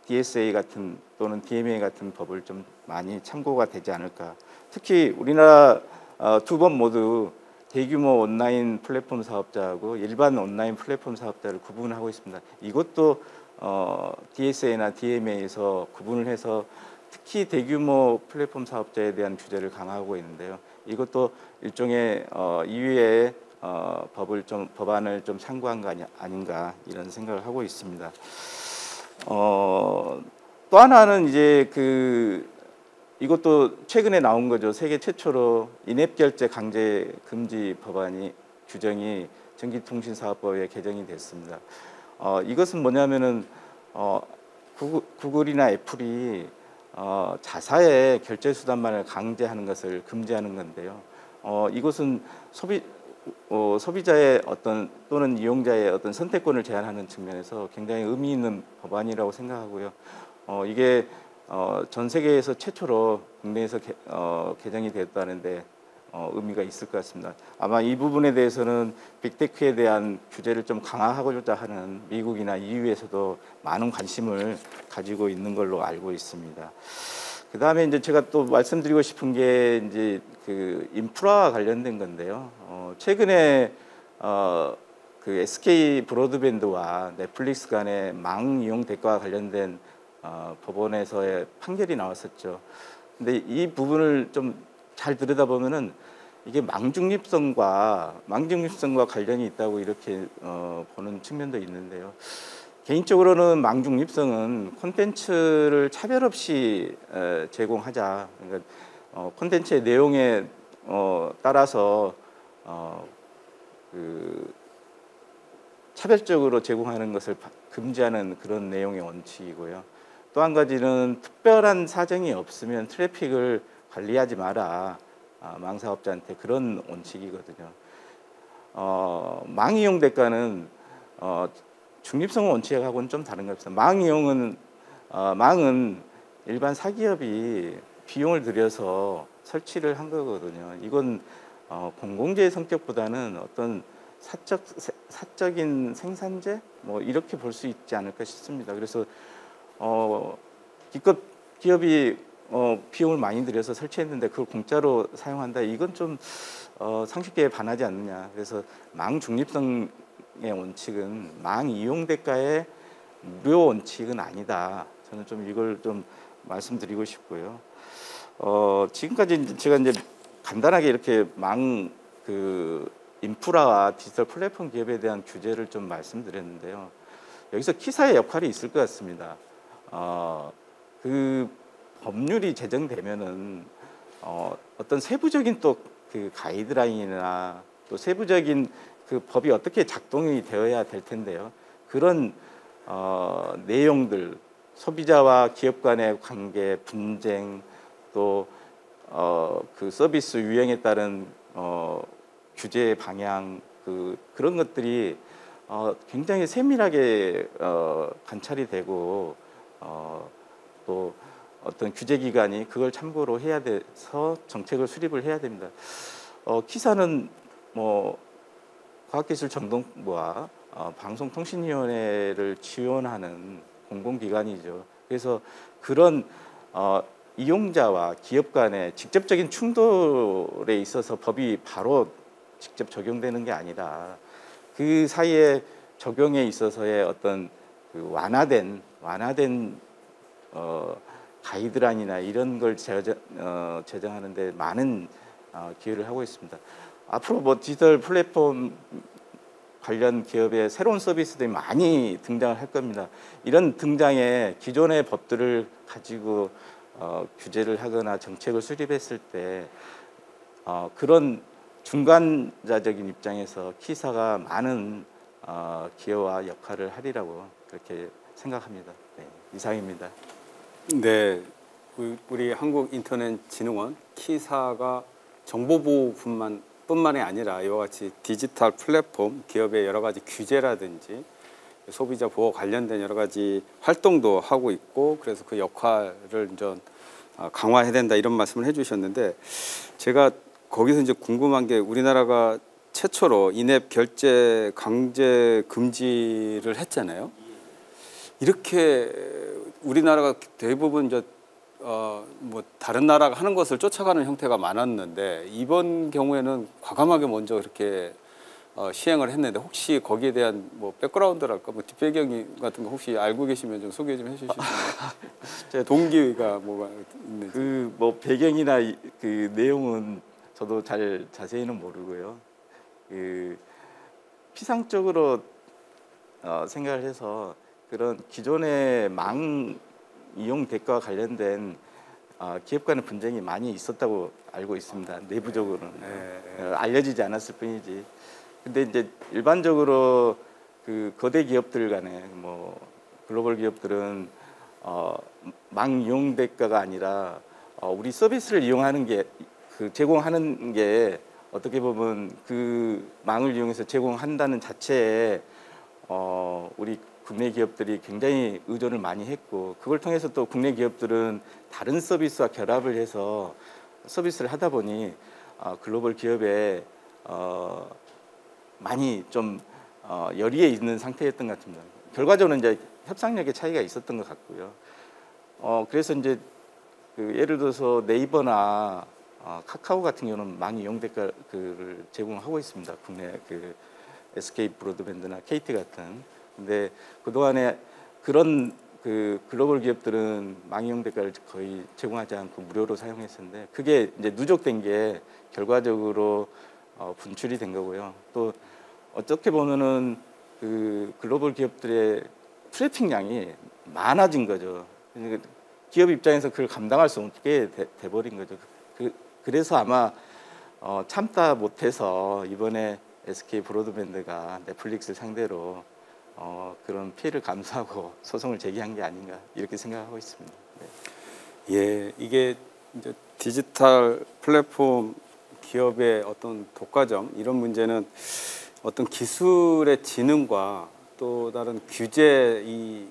DSA 같은 또는 DMA 같은 법을 좀 많이 참고가 되지 않을까. 특히 우리나라 두 법 모두 대규모 온라인 플랫폼 사업자하고 일반 온라인 플랫폼 사업자를 구분하고 있습니다. 이것도 DSA나 DMA에서 구분을 해서 특히 대규모 플랫폼 사업자에 대한 규제를 강화하고 있는데요. 이것도 일종의 EU의 법안을 좀 참고한 거 아닌가 이런 생각을 하고 있습니다. 또 하나는 이제 이것도 최근에 나온 거죠. 세계 최초로 인앱 결제 강제 금지 규정이 전기통신사업법에 개정이 됐습니다. 이것은 뭐냐면은 구글이나 애플이 자사의 결제 수단만을 강제하는 것을 금지하는 건데요. 이것은 소비자의 또는 이용자의 어떤 선택권을 제한하는 측면에서 굉장히 의미 있는 법안이라고 생각하고요. 이게 전 세계에서 최초로 국내에서 개정이 되었다는데 의미가 있을 것 같습니다. 아마 이 부분에 대해서는 빅테크에 대한 규제를 좀 강화하고자 하는 미국이나 EU에서도 많은 관심을 가지고 있는 걸로 알고 있습니다. 그 다음에 이제 제가 또 말씀드리고 싶은 게 이제 인프라와 관련된 건데요. 최근에 SK 브로드밴드와 넷플릭스 간의 망 이용 대가와 관련된 법원에서의 판결이 나왔었죠. 근데 이 부분을 좀 잘 들여다보면은 이게 망중립성과 관련이 있다고 이렇게 보는 측면도 있는데요. 개인적으로는 망중립성은 콘텐츠를 차별 없이 제공하자. 그러니까 콘텐츠의 내용에 따라서 차별적으로 제공하는 것을 금지하는 그런 내용의 원칙이고요. 또 한 가지는 특별한 사정이 없으면 트래픽을 관리하지 마라. 망사업자한테 그런 원칙이거든요. 망이용 대가는 중립성 원칙하고는 좀 다른 것 같습니다. 망은 일반 사기업이 비용을 들여서 설치를 한 거거든요. 이건 공공재의 성격보다는 어떤 사적인 생산재 뭐 이렇게 볼 수 있지 않을까 싶습니다. 그래서 기껏 기업이 비용을 많이 들여서 설치했는데 그걸 공짜로 사용한다. 이건 좀 상식계에 반하지 않느냐. 그래서 망 중립성을 원칙은 망 이용 대가의 무료 원칙은 아니다. 저는 좀 이걸 좀 말씀드리고 싶고요. 지금까지 제가 이제 간단하게 이렇게 망 그 인프라와 디지털 플랫폼 기업에 대한 규제를 좀 말씀드렸는데요. 여기서 키사의 역할이 있을 것 같습니다. 그 법률이 제정되면은 어떤 세부적인 또 그 가이드라인이나 또 세부적인 그 법이 어떻게 작동이 되어야 될 텐데요. 그런 내용들, 소비자와 기업 간의 관계, 분쟁, 또 그 서비스 유행에 따른 규제 방향, 그런 것들이 굉장히 세밀하게 관찰이 되고 또 어떤 규제 기관이 그걸 참고로 해야 돼서 정책을 수립을 해야 됩니다. 키사는 뭐 과학기술정동부와 방송통신위원회를 지원하는 공공기관이죠. 그래서 그런 이용자와 기업 간의 직접적인 충돌에 있어서 법이 바로 직접 적용되는 게 아니라 그 사이에 적용에 있어서의 어떤 그 완화된 가이드라인이나 이런 걸 제정하는 데 많은 기여를 하고 있습니다. 앞으로 뭐 디지털 플랫폼 관련 기업의 새로운 서비스들이 많이 등장을 할 겁니다. 이런 등장에 기존의 법들을 가지고 규제를 하거나 정책을 수립했을 때 그런 중간자적인 입장에서 키사가 많은 기여와 역할을 하리라고 그렇게 생각합니다. 네, 이상입니다. 네, 우리 한국인터넷진흥원 키사가 정보보호뿐만이 아니라 이와 같이 디지털 플랫폼 기업의 여러 가지 규제라든지 소비자 보호 관련된 여러 가지 활동도 하고 있고, 그래서 그 역할을 좀 강화해야 된다 이런 말씀을 해주셨는데, 제가 거기서 이제 궁금한 게 우리나라가 최초로 인앱 결제 강제 금지를 했잖아요. 이렇게 우리나라가 대부분 이제 뭐 다른 나라가 하는 것을 쫓아가는 형태가 많았는데 이번 경우에는 과감하게 먼저 그렇게 시행을 했는데, 혹시 거기에 대한 뭐 백그라운드랄까 뭐 뒷배경 같은 거 혹시 알고 계시면 좀 소개 좀 해주실 수 있나요? 동기가 뭐가 있는지. 그 뭐 배경이나 그 내용은 저도 잘 자세히는 모르고요. 그 피상적으로 생각을 해서 그런 기존의 망 이용 대가와 관련된 기업 간의 분쟁이 많이 있었다고 알고 있습니다. 내부적으로는 알려지지 않았을 뿐이지. 근데 이제 일반적으로 그 거대 기업들 간에 뭐 글로벌 기업들은 망 이용 대가가 아니라 우리 서비스를 이용하는 게 그 제공하는 게 어떻게 보면 그 망을 이용해서 제공한다는 자체에 우리 국내 기업들이 굉장히 의존을 많이 했고, 그걸 통해서 또 국내 기업들은 다른 서비스와 결합을 해서 서비스를 하다 보니 글로벌 기업에 많이 좀 열의에 있는 상태였던 것 같습니다. 결과적으로 이제 협상력의 차이가 있었던 것 같고요. 그래서 이제 그 예를 들어서 네이버나 카카오 같은 경우는 망 이용 대가를 제공하고 있습니다. 국내 그 SK 브로드밴드나 KT 같은. 근데 그동안에 그런 그 글로벌 기업들은 망 이용 대가를 거의 제공하지 않고 무료로 사용했었는데, 그게 이제 누적된 게 결과적으로 분출이 된 거고요. 또 어떻게 보면은 그 글로벌 기업들의 트래픽량이 많아진 거죠. 기업 입장에서 그걸 감당할 수 없게 돼버린 거죠. 그래서 아마 참다 못해서 이번에 SK 브로드밴드가 넷플릭스를 상대로 그런 피해를 감수하고 소송을 제기한 게 아닌가 이렇게 생각하고 있습니다. 네. 예, 이게 이제 디지털 플랫폼 기업의 어떤 독과점 이런 문제는 어떤 기술의 진흥과 또 다른 규제 이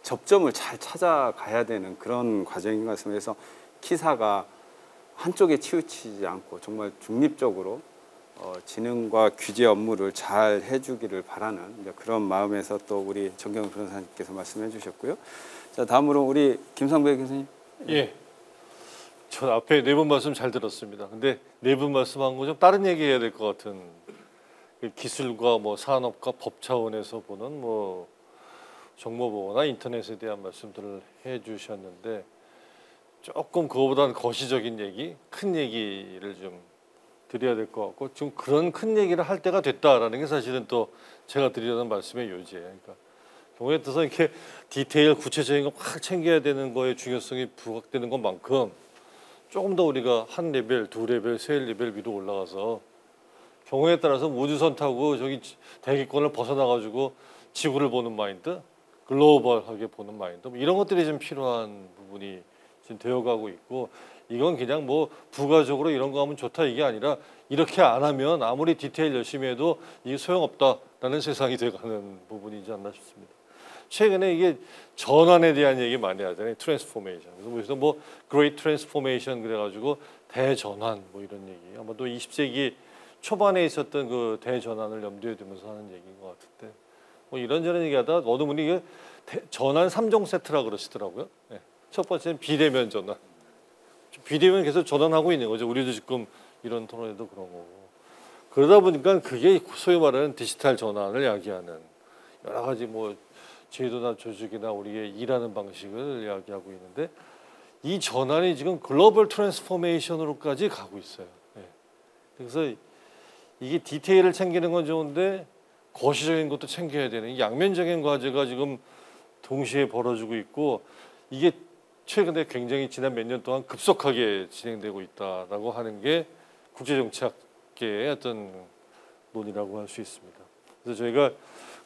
접점을 잘 찾아가야 되는 그런 과정인 것 같습니다. 그래서 키사가 한쪽에 치우치지 않고 정말 중립적으로 진흥과 규제 업무를 잘 해주기를 바라는 그런 마음에서 또 우리 정경 변호사님께서 말씀해 주셨고요. 자, 다음으로 우리 김상배 교수님. 예. 전 앞에 네 분 말씀 잘 들었습니다. 근데 네 분 말씀한 거 좀 다른 얘기 해야 될 것 같은 기술과 뭐 산업과 법 차원에서 보는 뭐 정보보호나 인터넷에 대한 말씀들을 해주셨는데 조금 그거보다는 거시적인 얘기, 큰 얘기를 좀 드려야 될 것 같고 좀 그런 큰 얘기를 할 때가 됐다라는 게 사실은 또 제가 드리려는 말씀의 요지예요. 그러니까 경우에 따라서 이렇게 디테일 구체적인 거 확 챙겨야 되는 거에 중요성이 부각되는 것만큼 조금 더 우리가 한 레벨, 두 레벨, 세 레벨 위로 올라가서 경우에 따라서 우주선 타고 저기 대기권을 벗어나가지고 지구를 보는 마인드, 글로벌하게 보는 마인드 뭐 이런 것들이 좀 필요한 부분이 지금 되어가고 있고 이건 그냥 뭐 부가적으로 이런 거 하면 좋다 이게 아니라 이렇게 안 하면 아무리 디테일 열심히 해도 이게 소용없다라는 세상이 돼가는 부분이지 않나 싶습니다. 최근에 이게 전환에 대한 얘기 많이 하잖아요. 트랜스포메이션. 그래서 뭐 Great Transformation 그래가지고 대전환 뭐 이런 얘기. 아마 또 20세기 초반에 있었던 그 대전환을 염두에 두면서 하는 얘기인 것 같은데 뭐 이런저런 얘기하다 어느 분이 이게 전환 3종 세트라 그러시더라고요. 네. 첫 번째는 비대면 전환. 비대면 계속 전환하고 있는 거죠. 우리도 지금 이런 토론에도 그런 거고. 그러다 보니까 그게 소위 말하는 디지털 전환을 야기하는 여러 가지 뭐 제도나 조직이나 우리의 일하는 방식을 이야기하고 있는데 이 전환이 지금 글로벌 트랜스포메이션으로까지 가고 있어요. 네. 그래서 이게 디테일을 챙기는 건 좋은데 거시적인 것도 챙겨야 되는 양면적인 과제가 지금 동시에 벌어지고 있고 이게 최근에 굉장히 지난 몇 년 동안 급속하게 진행되고 있다라고 하는 게 국제정치학계의 어떤 논의라고 할 수 있습니다. 그래서 저희가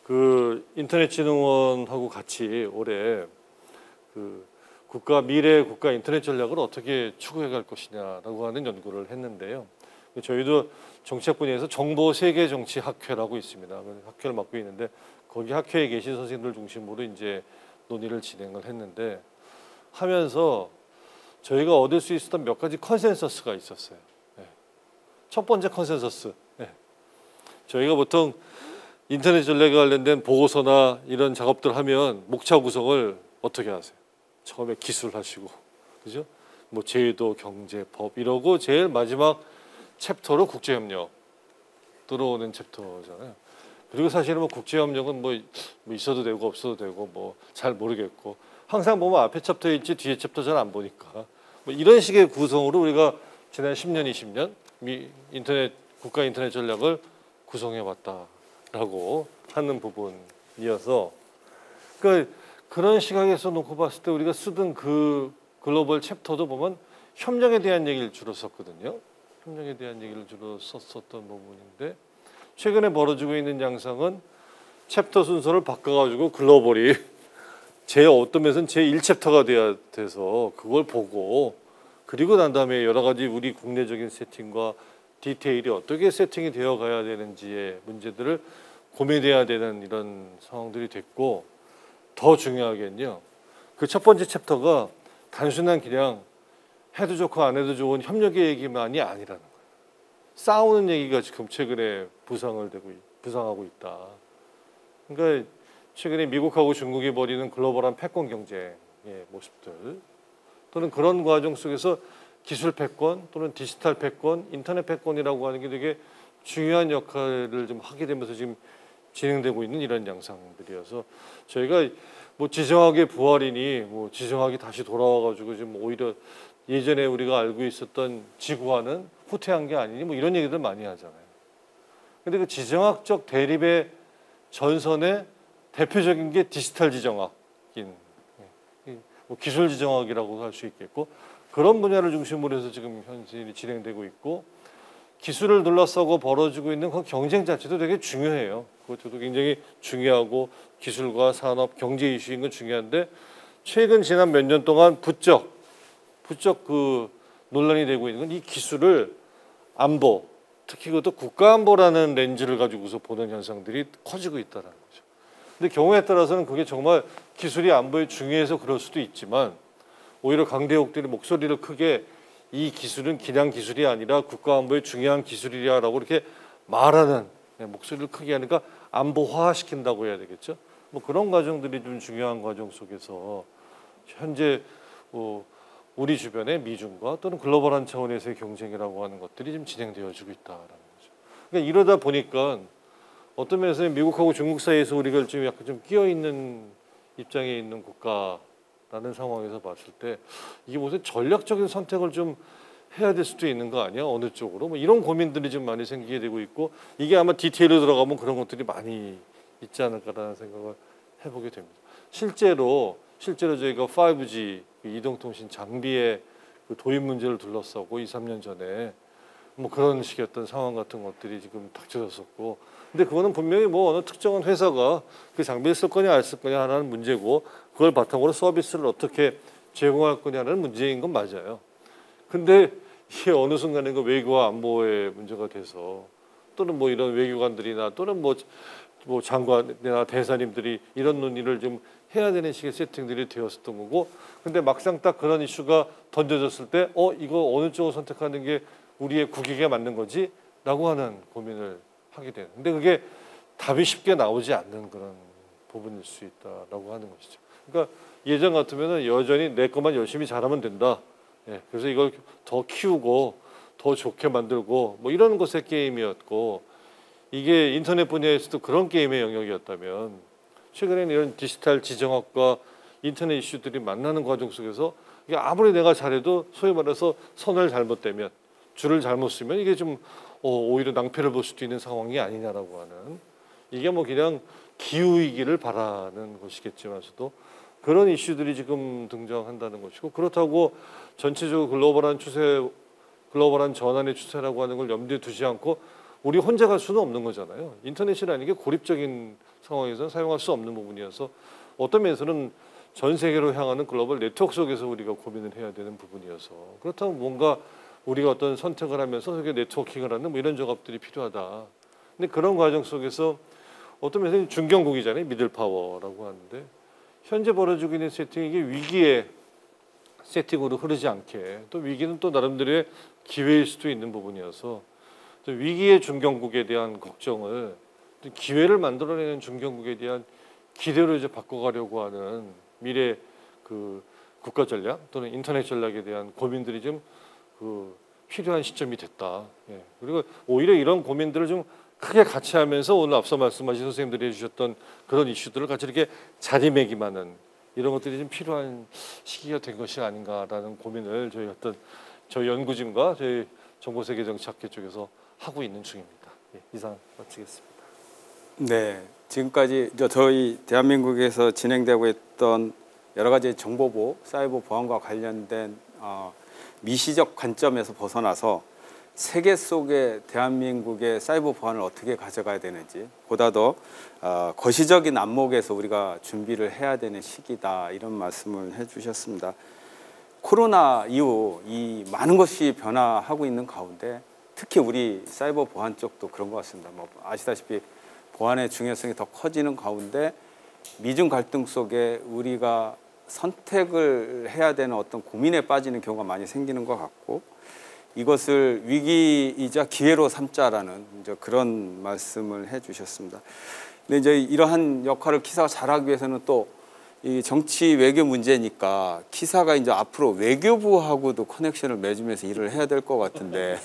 그 인터넷진흥원하고 같이 올해 그 미래 국가 인터넷 전략을 어떻게 추구해 갈 것이냐라고 하는 연구를 했는데요. 저희도 정치학 분야에서 정보 세계 정치 학회라고 있습니다. 학회를 맡고 있는데 거기 학회에 계신 선생님들 중심으로 이제 논의를 진행을 했는데 하면서 저희가 얻을 수 있었던 몇 가지 컨센서스가 있었어요. 네. 첫 번째 컨센서스. 네. 저희가 보통 인터넷 전략에 관련된 보고서나 이런 작업들 하면 목차 구성을 어떻게 하세요? 처음에 기술 하시고, 그죠? 뭐 제도, 경제, 법 이러고 제일 마지막 챕터로 국제협력 들어오는 챕터잖아요. 그리고 사실은 뭐 국제협력은 뭐 있어도 되고 없어도 되고 뭐 잘 모르겠고 항상 보면 앞에 챕터에 있지 뒤에 챕터 잘 안 보니까 뭐 이런 식의 구성으로 우리가 지난 10년, 20년 국가 인터넷 전략을 구성해왔다라고 하는 부분이어서 그러니까 그런 시각에서 놓고 봤을 때 우리가 쓰던 그 글로벌 챕터도 보면 협력에 대한 얘기를 주로 썼거든요. 협력에 대한 얘기를 주로 썼었던 부분인데 최근에 벌어지고 있는 양상은 챕터 순서를 바꿔가지고 글로벌이 어떤 면에서는 제1챕터가 돼서 그걸 보고 그리고 난 다음에 여러 가지 우리 국내적인 세팅과 디테일이 어떻게 세팅이 되어 가야 되는지의 문제들을 고민해야 되는 이런 상황들이 됐고 더 중요하게는요. 그 첫 번째 챕터가 단순한 그냥 해도 좋고 안 해도 좋은 협력의 얘기만이 아니라는 거예요. 싸우는 얘기가 지금 최근에 부상하고 있다. 그러니까 최근에 미국하고 중국이 벌이는 글로벌한 패권 경쟁의 모습들 또는 그런 과정 속에서 기술 패권 또는 디지털 패권, 인터넷 패권이라고 하는 게 되게 중요한 역할을 좀 하게 되면서 지금 진행되고 있는 이런 양상들이어서 저희가 뭐 지정학의 부활이니 뭐 지정학이 다시 돌아와가지고 지금 오히려 예전에 우리가 알고 있었던 지구화는 후퇴한 게 아니니 뭐 이런 얘기들 많이 하잖아요. 근데 그 지정학적 대립의 전선에 대표적인 게 디지털 지정학인 뭐 기술 지정학이라고 할 수 있겠고 그런 분야를 중심으로 해서 지금 현실이 진행되고 있고 기술을 둘러싸고 벌어지고 있는 그 경쟁 자체도 되게 중요해요. 그것도 굉장히 중요하고 기술과 산업, 경제 이슈인 건 중요한데 최근 지난 몇 년 동안 부쩍 그 논란이 되고 있는 건 이 기술을 안보, 특히 그것도 국가안보라는 렌즈를 가지고서 보는 현상들이 커지고 있다는 거죠. 근데 경우에 따라서는 그게 정말 기술이 안보에 중요해서 그럴 수도 있지만 오히려 강대국들이 목소리를 크게 이 기술은 그냥 기술이 아니라 국가안보에 중요한 기술이라고 이렇게 말하는 목소리를 크게 하니까 안보화시킨다고 해야 되겠죠. 뭐 그런 과정들이 좀 중요한 과정 속에서 현재 우리 주변의 미중과 또는 글로벌한 차원에서의 경쟁이라고 하는 것들이 좀 진행되어지고 있다라는 거죠. 그러니까 이러다 보니까 어떤 면에서는 미국하고 중국 사이에서 우리가 좀 약간 좀 끼어 있는 입장에 있는 국가라는 상황에서 봤을 때 이게 무슨 전략적인 선택을 좀 해야 될 수도 있는 거 아니야? 어느 쪽으로? 뭐 이런 고민들이 좀 많이 생기게 되고 있고 이게 아마 디테일로 들어가면 그런 것들이 많이 있지 않을까라는 생각을 해보게 됩니다. 실제로 저희가 5G 이동통신 장비의 그 도입 문제를 둘러싸고 2, 3년 전에 뭐 그런 식의 어떤 상황 같은 것들이 지금 닥쳐졌었고 근데 그거는 분명히 뭐 어느 특정한 회사가 그 장비를 쓸 거냐 안 쓸 거냐 하는 문제고 그걸 바탕으로 서비스를 어떻게 제공할 거냐는 문제인 건 맞아요. 근데 이게 어느 순간에 그 외교와 안보의 문제가 돼서 또는 뭐 이런 외교관들이나 또는 뭐 장관이나 대사님들이 이런 논의를 좀 해야 되는 식의 세팅들이 되었었던 거고 근데 막상 딱 그런 이슈가 던져졌을 때 이거 어느 쪽을 선택하는 게 우리의 국익에 맞는 거지? 라고 하는 고민을 하게 되는 근데 그게 답이 쉽게 나오지 않는 그런 부분일 수 있다라고 하는 것이죠. 그러니까 예전 같으면 여전히 내 것만 열심히 잘하면 된다. 예, 그래서 이걸 더 키우고 더 좋게 만들고 뭐 이런 것의 게임이었고 이게 인터넷 분야에서도 그런 게임의 영역이었다면 최근에는 이런 디지털 지정학과 인터넷 이슈들이 만나는 과정 속에서 이게 아무리 내가 잘해도 소위 말해서 선을 잘못대면 줄을 잘못 쓰면 이게 좀 오히려 낭패를 볼 수도 있는 상황이 아니냐라고 하는 이게 뭐 그냥 기후위기를 바라는 것이겠지만서도 그런 이슈들이 지금 등장한다는 것이고 그렇다고 전체적으로 글로벌한 추세, 글로벌한 전환의 추세라고 하는 걸 염두에 두지 않고 우리 혼자 갈 수는 없는 거잖아요. 인터넷이라는 게 고립적인 상황에서는 사용할 수 없는 부분이어서 어떤 면에서는 전 세계로 향하는 글로벌 네트워크 속에서 우리가 고민을 해야 되는 부분이어서 그렇다면 뭔가 우리가 어떤 선택을 하면서 세계 네트워킹을 하는 뭐 이런 작업들이 필요하다. 근데 그런 과정 속에서 어떤 면에서는 중견국이잖아요. 미들파워라고 하는데 현재 벌어지고 있는 세팅이 이게 위기의 세팅으로 흐르지 않게 또 위기는 또 나름대로의 기회일 수도 있는 부분이어서 위기의 중견국에 대한 걱정을 기회를 만들어내는 중견국에 대한 기대로 이제 바꿔가려고 하는 미래 그 국가 전략 또는 인터넷 전략에 대한 고민들이 좀 필요한 시점이 됐다. 예. 그리고 오히려 이런 고민들을 좀 크게 같이 하면서 오늘 앞서 말씀하신 선생님들이 해주셨던 그런 이슈들을 같이 이렇게 자리매김하는 이런 것들이 좀 필요한 시기가 된 것이 아닌가라는 고민을 저희 연구진과 저희 정보세계정치학회 쪽에서 하고 있는 중입니다. 예, 이상 마치겠습니다. 네, 지금까지 저희 대한민국에서 진행되고 있던 여러 가지 정보보, 사이버 보안과 관련된 미시적 관점에서 벗어나서 세계 속의 대한민국의 사이버 보안을 어떻게 가져가야 되는지 보다 더 거시적인 안목에서 우리가 준비를 해야 되는 시기다 이런 말씀을 해주셨습니다. 코로나 이후 이 많은 것이 변화하고 있는 가운데 특히 우리 사이버 보안 쪽도 그런 것 같습니다. 뭐 아시다시피 보안의 중요성이 더 커지는 가운데 미중 갈등 속에 우리가 선택을 해야 되는 어떤 고민에 빠지는 경우가 많이 생기는 것 같고 이것을 위기이자 기회로 삼자라는 이제 그런 말씀을 해주셨습니다. 근데 이제 이러한 역할을 키사가 잘하기 위해서는 또 이 정치 외교 문제니까 키사가 이제 앞으로 외교부하고도 커넥션을 맺으면서 일을 해야 될 것 같은데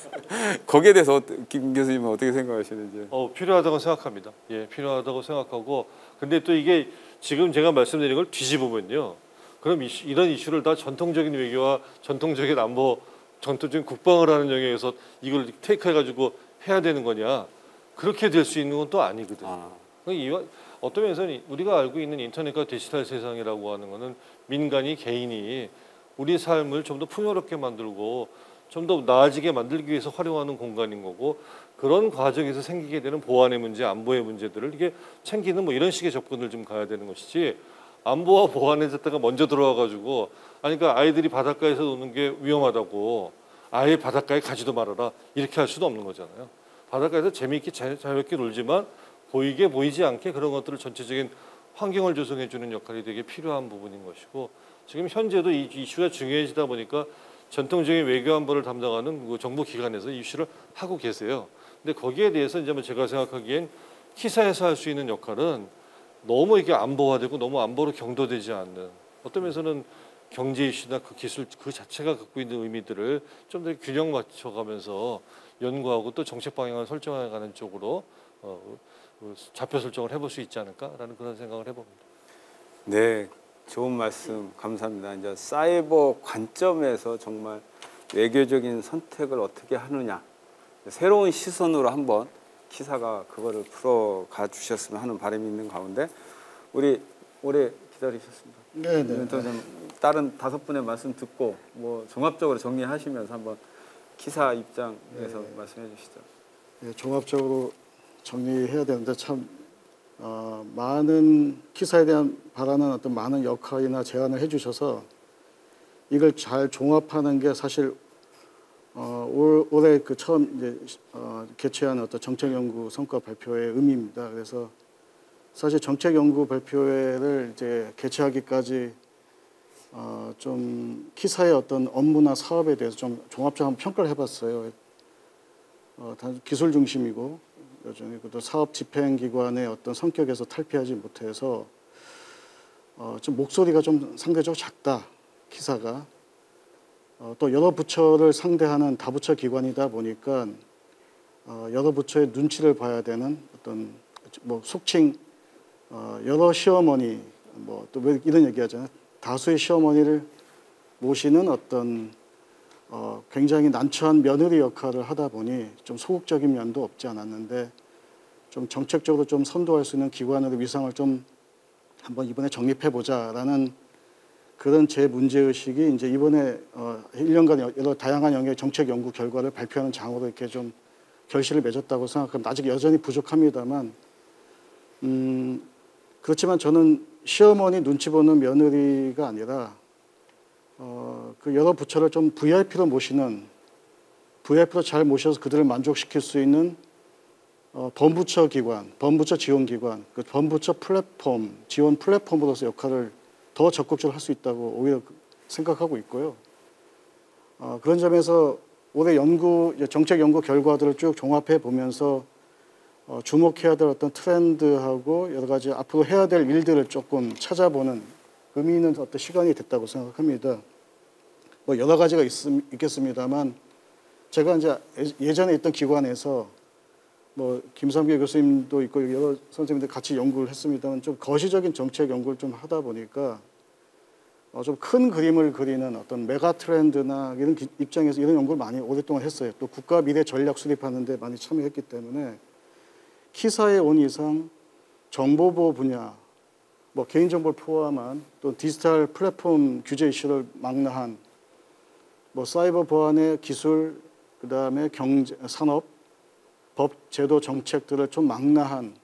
거기에 대해서 김 교수님은 어떻게 생각하시는지? 필요하다고 생각합니다. 예, 필요하다고 생각하고 근데 또 이게 지금 제가 말씀드린 걸 뒤집으면요. 그럼 이런 이슈를 다 전통적인 외교와 전통적인 안보, 전통적인 국방을 하는 영역에서 이걸 테이크해가지고 해야 되는 거냐? 그렇게 될 수 있는 건 또 아니거든요. 어떤 면에서는 우리가 알고 있는 인터넷과 디지털 세상이라고 하는 거는 민간이 개인이 우리 삶을 좀 더 풍요롭게 만들고 좀 더 나아지게 만들기 위해서 활용하는 공간인 거고 그런 과정에서 생기게 되는 보안의 문제, 안보의 문제들을 이게 챙기는 뭐 이런 식의 접근을 좀 가야 되는 것이지 안보와 보안에 졌다가 먼저 들어와가지고 그러니까 아이들이 바닷가에서 노는 게 위험하다고 아예 바닷가에 가지도 말아라 이렇게 할 수도 없는 거잖아요. 바닷가에서 재미있게 자유롭게 놀지만 보이게 보이지 않게 그런 것들을 전체적인 환경을 조성해 주는 역할이 되게 필요한 부분인 것이고 지금 현재도 이 이슈가 중요해지다 보니까 전통적인 외교 안보를 담당하는 그 정보기관에서 이 이슈를 하고 계세요. 근데 거기에 대해서 이제 제가 생각하기엔 키사에서 할 수 있는 역할은 너무 이게 안보화되고 너무 안보로 경도되지 않는 어떤 면에서는 경제 이슈나 그 기술 그 자체가 갖고 있는 의미들을 좀 더 균형 맞춰가면서 연구하고 또 정책 방향을 설정해가는 쪽으로 좌표 설정을 해볼 수 있지 않을까라는 그런 생각을 해봅니다. 네, 좋은 말씀 감사합니다. 이제 사이버 관점에서 정말 외교적인 선택을 어떻게 하느냐, 새로운 시선으로 한번 기사가 그거를 풀어가 주셨으면 하는 바람이 있는 가운데 우리 오래 기다리셨습니다. 네. 또 좀 다른 5분의 말씀 듣고 뭐 종합적으로 정리하시면서 한번 기사 입장에서 말씀해 주시죠. 네, 종합적으로 정리해야 되는데 참 많은 기사에 대한 바라는 어떤 많은 역할이나 제안을 해주셔서 이걸 잘 종합하는 게 사실 올해 그 처음 이제 개최한 어떤 정책연구 성과 발표의 의미입니다. 그래서 사실 정책연구 발표회를 이제 개최하기까지 좀 키사의 어떤 업무나 사업에 대해서 좀 종합적으로 평가를 해봤어요. 단 기술 중심이고 여전히 또 사업 집행기관의 어떤 성격에서 탈피하지 못해서 좀 목소리가 좀 상대적으로 작다. 키사가 또 여러 부처를 상대하는 다부처 기관이다 보니까 여러 부처의 눈치를 봐야 되는 어떤 뭐 속칭 여러 시어머니 뭐 또 왜 이런 얘기하잖아요. 다수의 시어머니를 모시는 어떤 굉장히 난처한 며느리 역할을 하다 보니 좀 소극적인 면도 없지 않았는데 좀 정책적으로 좀 선도할 수 있는 기관으로 위상을 좀 한번 이번에 정립해 보자라는 그런 제 문제의식이 이제 이번에 1년간 여러 다양한 영역의 정책 연구 결과를 발표하는 장으로 이렇게 좀 결실을 맺었다고 생각합니다. 아직 여전히 부족합니다만 그렇지만 저는 시어머니 눈치 보는 며느리가 아니라 그 여러 부처를 좀 VIP로 모시는 VIP로 잘 모셔서 그들을 만족시킬 수 있는 범부처 기관, 범부처 지원 기관, 그 범부처 플랫폼, 지원 플랫폼으로서 역할을 더 적극적으로 할 수 있다고 오히려 생각하고 있고요. 그런 점에서 올해 정책 연구 결과들을 쭉 종합해 보면서 주목해야 될 어떤 트렌드하고 여러 가지 앞으로 해야 될 일들을 조금 찾아보는 의미 있는 어떤 시간이 됐다고 생각합니다. 뭐 여러 가지가 있겠습니다만 제가 이제 예전에 있던 기관에서 뭐 김삼계 교수님도 있고 여러 선생님들 같이 연구를 했습니다만 좀 거시적인 정책 연구를 좀 하다 보니까 좀 큰 그림을 그리는 어떤 메가 트렌드나 이런 입장에서 이런 연구를 많이 오랫동안 했어요. 또 국가 미래 전략 수립하는 데 많이 참여했기 때문에 키사에 온 이상 정보보호 분야, 뭐 개인정보를 포함한 또 디지털 플랫폼 규제 이슈를 망라한 뭐 사이버 보안의 기술, 그다음에 경제, 산업, 법, 제도, 정책들을 좀 망라한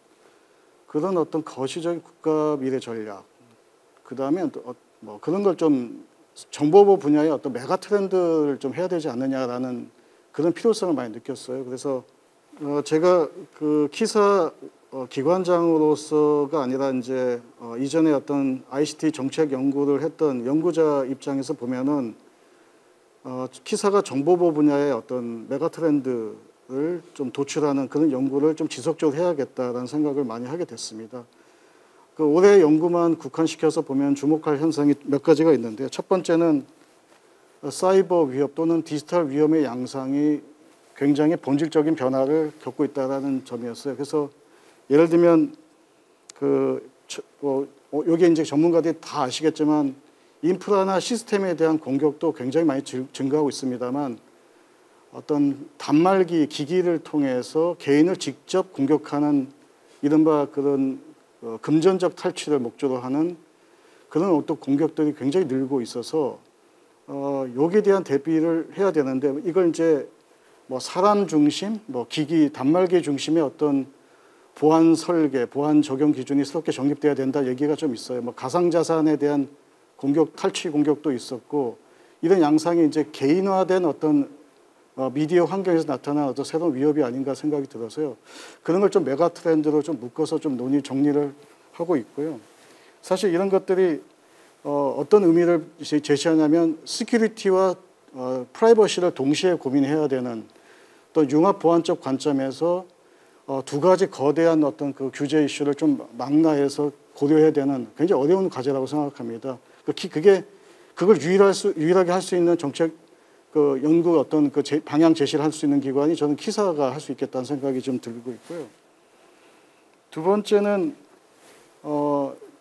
그런 어떤 거시적인 국가 미래 전략, 그다음에 뭐 그런 걸 좀 정보보호 분야의 어떤 메가 트렌드를 좀 해야 되지 않느냐라는 그런 필요성을 많이 느꼈어요. 그래서 제가 그 키사 기관장으로서가 아니라 이제 이전에 어떤 ICT 정책 연구를 했던 연구자 입장에서 보면은 키사가 정보보호 분야의 어떤 메가 트렌드를 좀 도출하는 그런 연구를 좀 지속적으로 해야겠다라는 생각을 많이 하게 됐습니다. 그 올해 연구만 국한시켜서 보면 주목할 현상이 몇 가지가 있는데요. 첫 번째는 사이버 위협 또는 디지털 위험의 양상이 굉장히 본질적인 변화를 겪고 있다는 점이었어요. 그래서 예를 들면 여기 이제 전문가들이 다 아시겠지만 인프라나 시스템에 대한 공격도 굉장히 많이 증가하고 있습니다만 어떤 단말기 기기를 통해서 개인을 직접 공격하는 이른바 그런 금전적 탈취를 목적으로 하는 그런 어떤 공격들이 굉장히 늘고 있어서 여기에 대한 대비를 해야 되는데 이걸 이제 뭐 사람 중심, 뭐 기기, 단말기 중심의 어떤 보안 설계, 보안 적용 기준이 새롭게 정립돼야 된다 얘기가 좀 있어요. 뭐 가상자산에 대한 공격, 탈취 공격도 있었고 이런 양상이 이제 개인화된 어떤 미디어 환경에서 나타난 어떤 새로운 위협이 아닌가 생각이 들어서요. 그런 걸 좀 메가 트렌드로 좀 묶어서 좀 정리를 하고 있고요. 사실 이런 것들이 어떤 의미를 제시하냐면 시큐리티와 프라이버시를 동시에 고민해야 되는 또 융합 보안적 관점에서 두 가지 거대한 어떤 그 규제 이슈를 좀 망라해서 고려해야 되는 굉장히 어려운 과제라고 생각합니다. 그게 그걸 유일하게 할 수 있는 정책 그 연구 어떤 그 방향 제시를 할 수 있는 기관이 저는 키사가 할 수 있겠다는 생각이 좀 들고 있고요. 두 번째는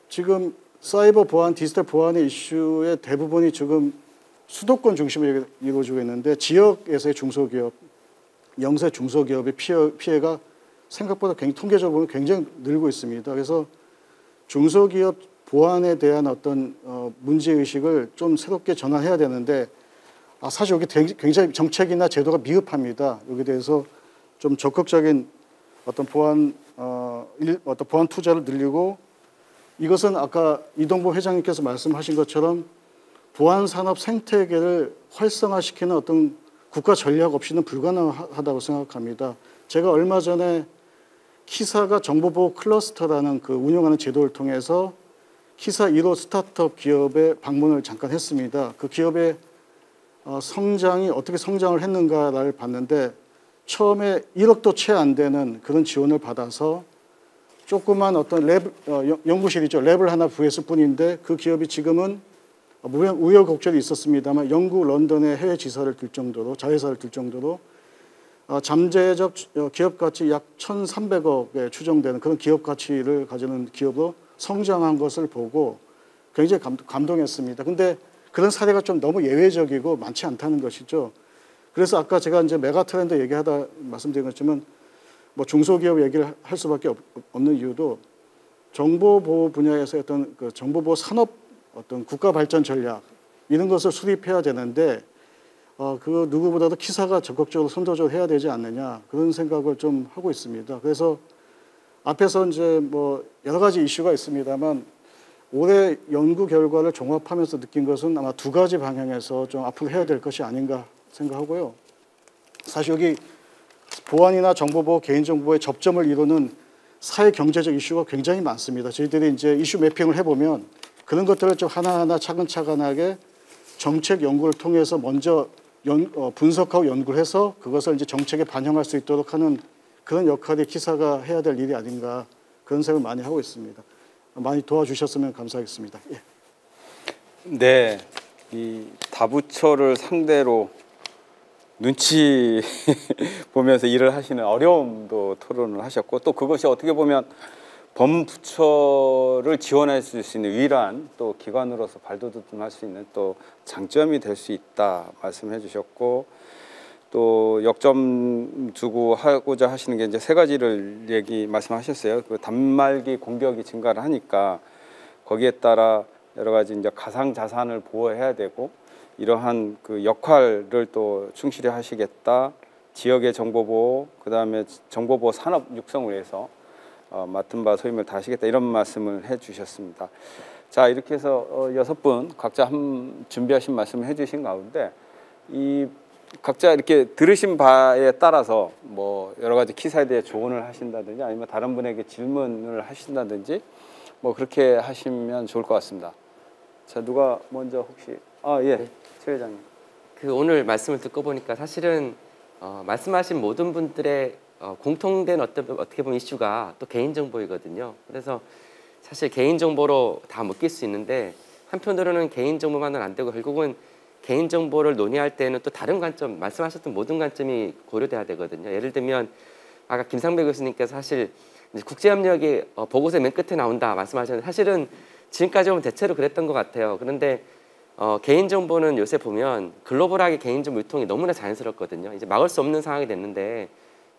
지금 사이버 보안, 디지털 보안의 이슈의 대부분이 지금 수도권 중심으로 이루어지고 있는데 지역에서의 중소기업, 영세 중소기업의 피해가 생각보다 통계적으로 보면 굉장히 늘고 있습니다. 그래서 중소기업 보안에 대한 어떤 문제의식을 좀 새롭게 전환해야 되는데 사실 여기 굉장히 정책이나 제도가 미흡합니다. 여기에 대해서 좀 적극적인 어떤 보안 투자를 늘리고 이것은 아까 이동보 회장님께서 말씀하신 것처럼 보안 산업 생태계를 활성화시키는 어떤 국가 전략 없이는 불가능하다고 생각합니다. 제가 얼마 전에 키사가 정보보호 클러스터라는 그 운영하는 제도를 통해서 키사 1호 스타트업 기업에 방문을 잠깐 했습니다. 그 기업의 성장이 어떻게 성장을 했는가를 봤는데 처음에 1억도 채 안 되는 그런 지원을 받아서 조그만 어떤 연구실이죠. 랩을 하나 부했을 뿐인데 그 기업이 지금은 우여곡절이 있었습니다만 영국 런던에 해외 지사를 둘 정도로 자회사를 둘 정도로 잠재적 기업 가치 약 1,300억에 추정되는 그런 기업 가치를 가지는 기업으로 성장한 것을 보고 굉장히 감동했습니다. 근데 그런 사례가 좀 너무 예외적이고 많지 않다는 것이죠. 그래서 아까 제가 이제 메가 트렌드 얘기하다 말씀드린 것처럼 뭐 중소기업 얘기를 할 수밖에 없는 이유도 정보보호 분야에서 어떤 그 정보보호 산업 어떤 국가 발전 전략 이런 것을 수립해야 되는데 그 누구보다도 키사가 적극적으로 선도적으로 해야 되지 않느냐 그런 생각을 좀 하고 있습니다. 그래서 앞에서 이제 뭐 여러 가지 이슈가 있습니다만 올해 연구 결과를 종합하면서 느낀 것은 아마 두 가지 방향에서 좀 앞으로 해야 될 것이 아닌가 생각하고요. 사실 여기 보안이나 정보보호, 개인정보의 접점을 이루는 사회 경제적 이슈가 굉장히 많습니다. 저희들이 이제 이슈 매핑을 해보면 그런 것들을 좀 하나하나 차근차근하게 정책 연구를 통해서 먼저 분석하고 연구를 해서 그것을 이제 정책에 반영할 수 있도록 하는 그런 역할이 키사가 해야 될 일이 아닌가 그런 생각을 많이 하고 있습니다. 많이 도와주셨으면 감사하겠습니다. 예. 네, 이 다부처를 상대로 눈치 보면서 일을 하시는 어려움도 토론을 하셨고 또 그것이 어떻게 보면 범부처를 지원할 수 있는 유일한 또 기관으로서 발돋움할 수 있는 또 장점이 될 수 있다 말씀해 주셨고 또 역점 두고 하고자 하시는 게 이제 세 가지를 말씀하셨어요. 그 단말기 공격이 증가를 하니까 거기에 따라 여러 가지 이제 가상 자산을 보호해야 되고 이러한 그 역할을 또 충실히 하시겠다. 지역의 정보보호, 그다음에 정보보호 산업 육성을 위해서 맡은 바 소임을 다하시겠다 이런 말씀을 해주셨습니다. 자 이렇게 해서 6분 각자 준비하신 말씀을 해주신 가운데 이 각자 이렇게 들으신 바에 따라서 뭐 여러 가지 키사에 대해 조언을 하신다든지 아니면 다른 분에게 질문을 하신다든지 뭐 그렇게 하시면 좋을 것 같습니다. 자 누가 먼저 혹시 예, 최 회장님. 그 오늘 말씀을 듣고 보니까 사실은 말씀하신 모든 분들의 공통된 어떻게 보면 이슈가 또 개인정보이거든요. 그래서 사실 개인정보로 다 묶일 수 있는데 한편으로는 개인정보만은 안 되고 결국은 개인정보를 논의할 때는 또 다른 관점, 말씀하셨던 모든 관점이 고려돼야 되거든요. 예를 들면 아까 김상배 교수님께서 사실 국제협력이 보고서 맨 끝에 나온다 말씀하셨는데 사실은 지금까지 보면 대체로 그랬던 것 같아요. 그런데 개인정보는 요새 보면 글로벌하게 개인정보 유통이 너무나 자연스럽거든요. 이제 막을 수 없는 상황이 됐는데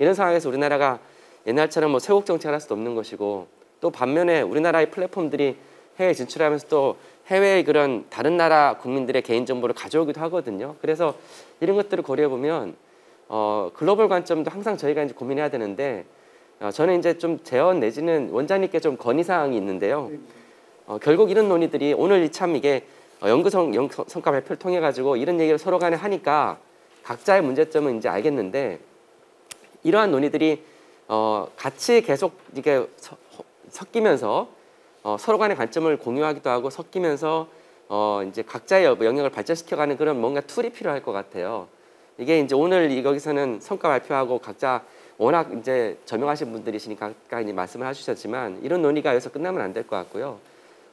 이런 상황에서 우리나라가 옛날처럼 뭐 쇄국 정책을 할 수도 없는 것이고 또 반면에 우리나라의 플랫폼들이 해외 진출하면서 또 해외의 그런 다른 나라 국민들의 개인정보를 가져오기도 하거든요. 그래서 이런 것들을 고려해 보면 글로벌 관점도 항상 저희가 이제 고민해야 되는데 저는 이제 좀 제언 내지는 원장님께 좀 건의사항이 있는데요. 결국 이런 논의들이 오늘 참 이게 연구 성과 발표를 통해 가지고 이런 얘기를 서로 간에 하니까 각자의 문제점은 이제 알겠는데 이러한 논의들이 같이 계속 이게 섞이면서 서로 간의 관점을 공유하기도 하고 섞이면서 이제 각자의 영역을 발전시켜가는 그런 뭔가 툴이 필요할 것 같아요. 이게 이제 오늘 여기서는 성과 발표하고 각자 워낙 이제 저명하신 분들이시니까 이제 말씀을 해주셨지만 이런 논의가 여기서 끝나면 안 될 것 같고요.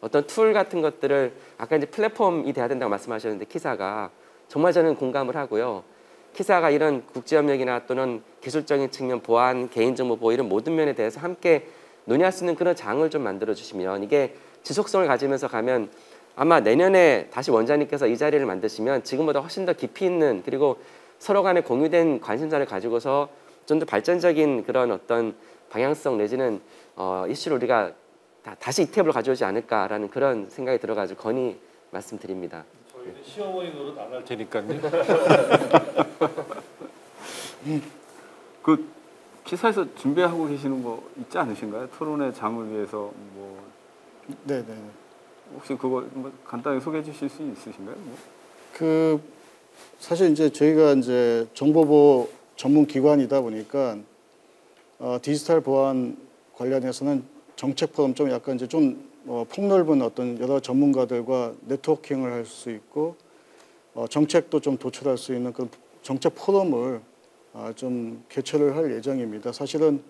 어떤 툴 같은 것들을 아까 이제 플랫폼이 돼야 된다고 말씀하셨는데 키사가 정말 저는 공감을 하고요. 키사가 이런 국제협력이나 또는 기술적인 측면, 보안, 개인정보 보호 이런 모든 면에 대해서 함께 논의할 수 있는 그런 장을 좀 만들어 주시면 이게 지속성을 가지면서 가면 아마 내년에 다시 원장님께서 이 자리를 만드시면 지금보다 훨씬 더 깊이 있는 그리고 서로 간에 공유된 관심사를 가지고서 좀 더 발전적인 그런 어떤 방향성 내지는 이슈를 우리가 다시 이 탭으로 가져오지 않을까라는 그런 생각이 들어가지고 건의 말씀드립니다. 저희는 시어머니 노릇 안 할 테니까요. 그 기사에서 준비하고 계시는 거 있지 않으신가요? 토론의 장을 위해서 뭐 네, 네. 혹시 그거 뭐 간단히 소개해 주실 수 있으신가요? 뭐? 그 사실 이제 저희가 이제 정보보호 전문 기관이다 보니까 디지털 보안 관련해서는 정책 포럼 좀 약간 이제 좀 폭넓은 어떤 여러 전문가들과 네트워킹을 할 수 있고 정책도 좀 도출할 수 있는 그런 정책 포럼을 좀 개최를 할 예정입니다. 사실은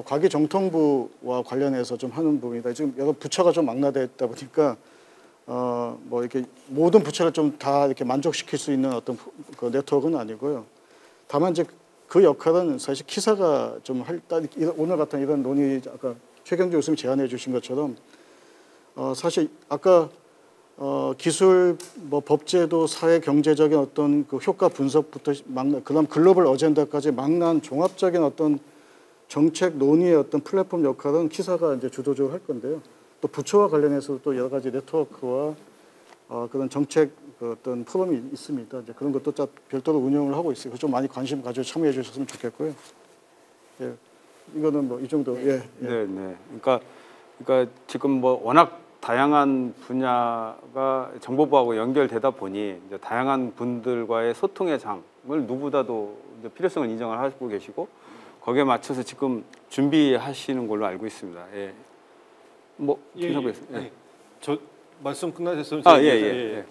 과기정통부와 관련해서 좀 하는 부분이다. 지금 여러 부처가 좀 망라되어 있다 보니까 뭐 이렇게 모든 부처를 좀 다 이렇게 만족시킬 수 있는 어떤 그 네트워크는 아니고요. 다만 이제 그 역할은 사실 키사가 좀 할 오늘 같은 이런 논의 아까 최경주 교수님 제안해 주신 것처럼 사실 아까 기술, 뭐 법제도, 사회 경제적인 어떤 그 효과 분석부터 그다음 글로벌 어젠다까지 망라한 종합적인 어떤 정책 논의의 어떤 플랫폼 역할은 키사가 이제 주도적으로 할 건데요. 또 부처와 관련해서 또 여러 가지 네트워크와 그런 정책 그 어떤 포럼이 있습니다. 이제 그런 것도 별도로 운영을 하고 있어요. 좀 많이 관심 가지고 참여해 주셨으면 좋겠고요. 예, 이거는 뭐 이 정도. 예, 예. 네, 네. 그러니까 지금 뭐 워낙 다양한 분야가 정보부하고 연결되다 보니 이제 다양한 분들과의 소통의 장을 누구보다도 이제 필요성을 인정을 하고 계시고 거기에 맞춰서 지금 준비하시는 걸로 알고 있습니다. 예. 뭐 김상부였습니다. 예. 저 말씀 끝나셨어요? 예.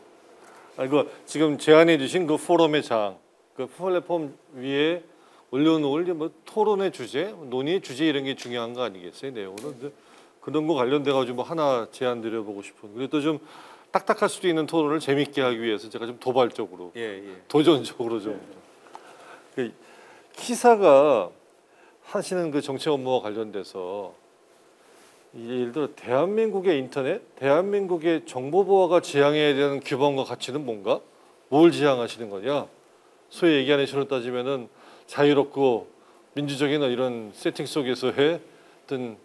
이거 지금 제안해 주신 그 포럼의 장, 그 플랫폼 위에 올려놓을 뭐 토론의 주제, 논의의 주제 이런 게 중요한 거 아니겠어요? 내용은 그런 거 관련돼 가지고 뭐 하나 제안 드려보고 싶은. 그래도 좀 딱딱할 수도 있는 토론을 재밌게 하기 위해서 제가 좀 도발적으로, 도전적으로 좀. 그 키사가 하시는 그 정책 업무와 관련돼서 예를 들어 대한민국의 인터넷, 대한민국의 정보보호가 지향해야 되는 규범과 가치는 뭔가? 뭘 지향하시는 거냐? 소위 얘기하는 식으로 따지면은 자유롭고 민주적인 이런 세팅 속에서의 어떤